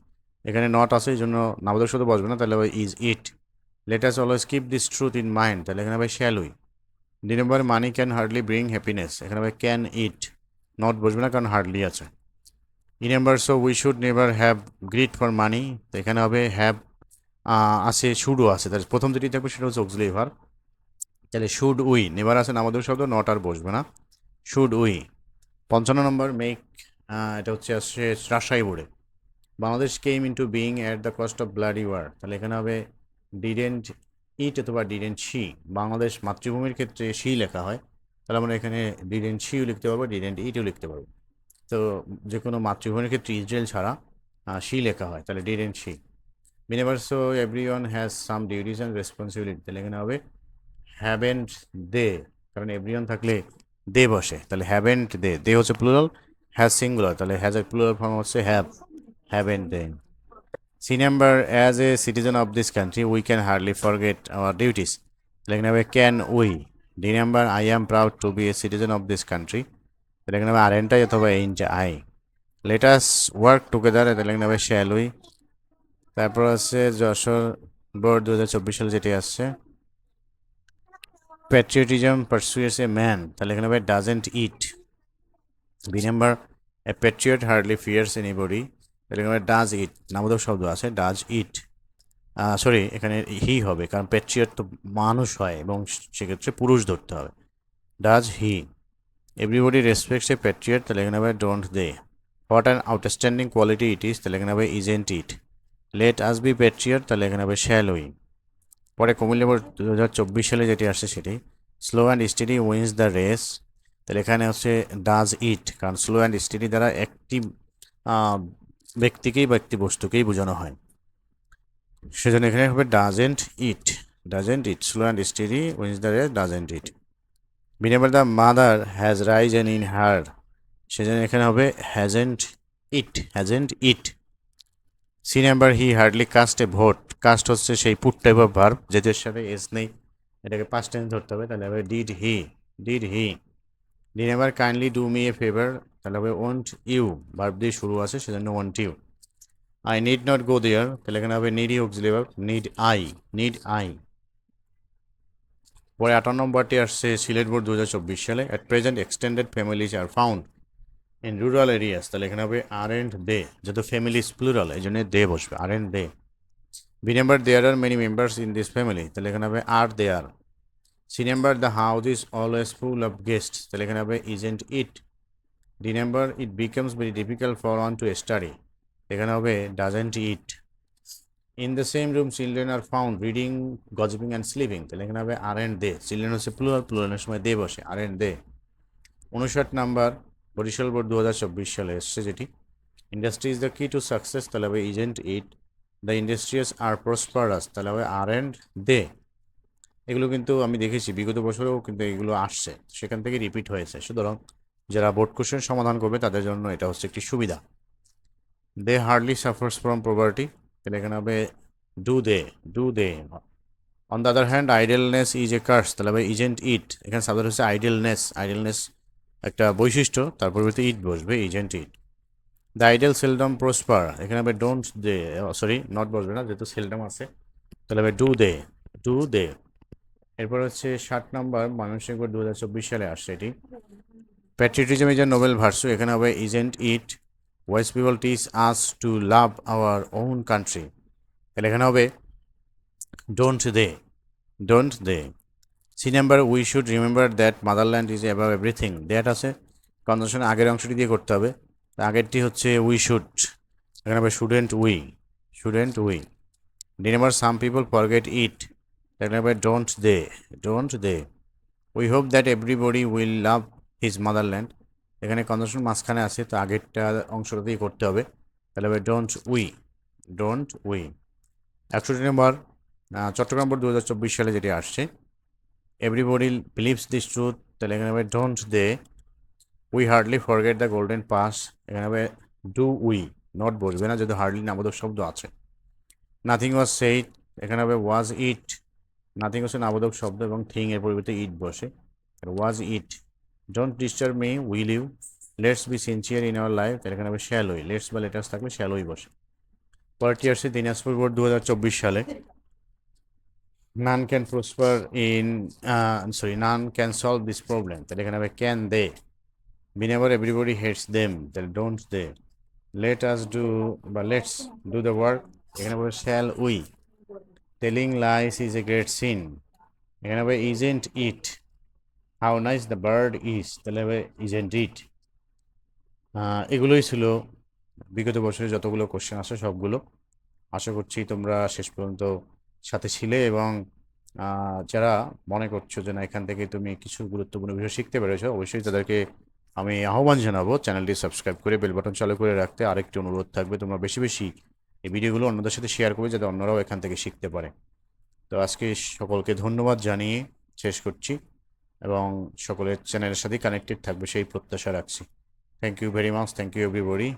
এখানে নট আছে এই জন্য নাবোধক শব্দ বসবে না, তাহলে হবে is it. Let us always keep this truth in mind, তাহলে এখানে হবে শ্যাল উই। দুই নম্বর money can hardly bring happiness, এখানে হবে ক্যান ইট, নট বসবে না কারণ হার্ডলি আছে। ই number so we should never have grid for money, তো এখানে হবে হ্যাভ আছে শুডও আছে, তাহলে প্রথম যেটি থাকবে সেটা হচ্ছে অক্সিলারি ভার্ব, তাহলে শুড উই, নেভার আছে নামোদক শব্দ, নট আর বসবে না, শুড উই। 55 নম্বর মেক, এটা হচ্ছে আসছে রাজশাহী বোর্ডে, Bangladesh came into being at the cost of bloody war, তাহলে এখানে হবে ডিডেন্ট ইট অথবা ডিডেন্ট শি, বাংলাদেশ মাতৃভূমির ক্ষেত্রে শি লেখা হয়, তাহলে আমরা এখানে ডিডেন্ট শিও লিখতে পারবো, ডিডেন্ট ইটও লিখতে পারবো, তো যে কোনো মাতৃভূমির ক্ষেত্রে ইসরায়েল ছাড়া শি লেখা হয়, তাহলে didn't she. B number so everyone has some duties and responsibility, তাহলে এখানে হবে হ্যাভেন্ট দে, কারণ এভরিওয়ান থাকলে দে বসে, তাহলে হ্যাভেন্ট দে হচ্ছে প্লুরাল, হ্যাজ সিঙ্গুলার, তাহলে হ্যাজ এর প্লুরাল ফর্ম হচ্ছে haven't they. C number as a citizen of this country we can hardly forget our duties, তাহলে এখানে হবে can we. D number I am proud to be a citizen of this country, তাহলে এখানে হবে aren't অথবা ain't I. Let us work together, তাহলে এখানে হবে শ্যাল উই। তারপর আছে যশোর বোর্ড 2024 সালে যেটি আসছে প্যাট্রিয়টিজম পারসুয়েস এ ম্যান, তাহলে এখানে হবে doesn't it. B number a patriot hardly fears anybody, তাহলে এখানে ডাজ ইট, নামোদক শব্দ আছে ডাজ ইট, সরি এখানে হি হবে কারণ প্যাট্রিয়ট তো মানুষ হয় এবং সেক্ষেত্রে পুরুষ ধরতে হবে, does he. Everybody respects a patriot, তাহলে এখানে হবে don't they. What an outstanding quality it is, তাহলে এখানে হবে isn't it. Let us be patriot, তাহলে এখানে হবে শ্যাল উই। পরে কুমিল্লা বোর্ড 2024 সালে যেটি আসছে সেটি slow and steady wins the race, তাহলে এখানে হচ্ছে ডাজ ইট, কারণ স্লো অ্যান্ড স্টেডি দ্বারা একটি ব্যক্তিকেই বা একটি বস্তুকেই বোঝানো হয়, সেজন্য এখানে হবে doesn't it slow and steady wins the race doesn't it. B number the mother has risen in her, সেজন্য এখানে হবে hasn't it. C number he hardly cast a vote, cast হচ্ছে সেই পুট টাইপ অফ ভার্ব যেটার সাথে S নেই, এটাকে past tense ধরতে হবে, তাহলে হবে did he. D number kindly do me a favour, তাহলে হবে ওন্ট ইউ, ভার্ব দিয়ে শুরু আছে সেজন্য won't you. I need not go there, তাহলে এখানে হবে নিডি অক্সিলারি ভার্ব নিড আই। পরে 58 নম্বরটি আসছে সিলেট বোর্ড 2024 সালে at present extended families are found in rural areas, তাহলে এখানে হবে আর এন্ড দে, যেহেতু ফ্যামিলিজ প্লুরাল এই জন্য দে বসবে, aren't they. B number there are many members in this family, তাহলে এখানে হবে are there. C number the house is always full of guest, তাহলে এখানে হবে isn't it. D number it becomes very difficult for one to study, এখানে হবে doesn't it. In the same room children are found reading gossiping and sleeping, তাহলে এখানে হবে aren't দে, children হচ্ছে প্লুরালের সময় দে বসে, aren't they. 59 number Barishal board 2024 সালে এসছে যেটি industry is the key to success, তাহলে হবে isn't it. The industrious are prosperous, তাহলে হবে আর এন্ড দে। এগুলো কিন্তু আমি দেখেছি বিগত বছরেও কিন্তু এগুলো আসছে, সেখান থেকে রিপিট হয়েছে, সুতরাং যারা বোর্ড কোশ্চেন সমাধান করবে তাদের জন্য এটা হচ্ছে একটি সুবিধা। They hardly suffers from poverty, তাহলে এখানে হবে do they on the other hand idleness is a curse, তাহলে হবে ইজেন্ট ইট। এখানে সাবজেক্ট হচ্ছে আইডলনেস একটা বৈশিষ্ট্য, তার পরিবর্তে ইট বসবে, isn't it. The idol seldom prosper, এখানে হবে ডোন্ট দে, সরি নট বসবে না যেহেতু সেলডম আছে, তাহলে হবে ডু দে। এরপর হচ্ছে 60 নম্বর মানসিক বোর্ড 2024 সালে আসছে এটি। Patriotism is a noble virtue, এখানে হবে isn't it wise people teach us to love our own country, তাহলে এখানে হবে don't they. C number we should remember that motherland is above everything, that আছে কনজাংশন আগের অংশটি দিয়ে করতে হবে, আগেরটি হচ্ছে উই শুড, এখানে হবে shouldn't we. D number some people forget it, এখানে হবে don't they. We hope that everybody will love his motherland, এখানে কনজাংশন মাঝখানে আছে তো আগেরটা অংশটাতেই করতে হবে, তাহলে হবে ডোন্ট উই। 61 নম্বর চট্টগ্রাম বোর্ড 2024 সালে যেটি আসছে, এভরিবডি বিলিভস দিস ট্রুথ, তাহলে এখানে হবে don't they. We hardly forget the golden past, এখানে হবে ডু উই, নট বসবে না যদি হার্ডলি নাবোধক শব্দ আছে। নাথিং ওয়াজ সেইড, এখানে হবে ওয়াজ ইট, নাথিং হচ্ছে নাবোধক শব্দ এবং থিং এর পরিবর্তে ইট বসে, was it. Don't disturb me will you, let's be sincere in our life, তাহলে এখানে হবে শ্যাল উই, লেটস বা লেটার্স থাকলে শ্যাল উই বসে। পরেরটি আসছে দিনাজপুর বোর্ড 2024 সালে। None can prosper in none can solve this problem, তাহলে এখানে হবে can they. whenever everybody hates them, তাহলে don't they। let us do বা let's do the work, এখানে হবে shall we। telling lies is a great sin, এখানে হবে isn't it। how nice the bird is, তাহলে হবে isn't it। এগুলোই ছিল বিগত বছরে যতগুলো কোশ্চেন আসে সবগুলো। আশা করছি তোমরা শেষ পর্যন্ত সাথে ছিলে এবং যারা মনে করছো যে না এখান থেকে তুমি কিছু গুরুত্বপূর্ণ বিষয় শিখতে পেরেছো, অবশ্যই তাদেরকে আমি আহ্বান জানাবো চ্যানেলটি সাবস্ক্রাইব করে বেল বাটন চালু করে রাখতে। আরেকটি অনুরোধ থাকবে, তোমরা বেশি বেশি এই ভিডিওগুলো অন্যদের সাথে শেয়ার করবে যাতে অন্যরাও এখান থেকে শিখতে পারে। তো আজকে সকলকে ধন্যবাদ জানিয়ে শেষ করছি এবং সকলের চ্যানেলের সাথে কানেক্টেড থাকবে সেই প্রত্যাশা রাখছি। Thank you very much, thank you everybody.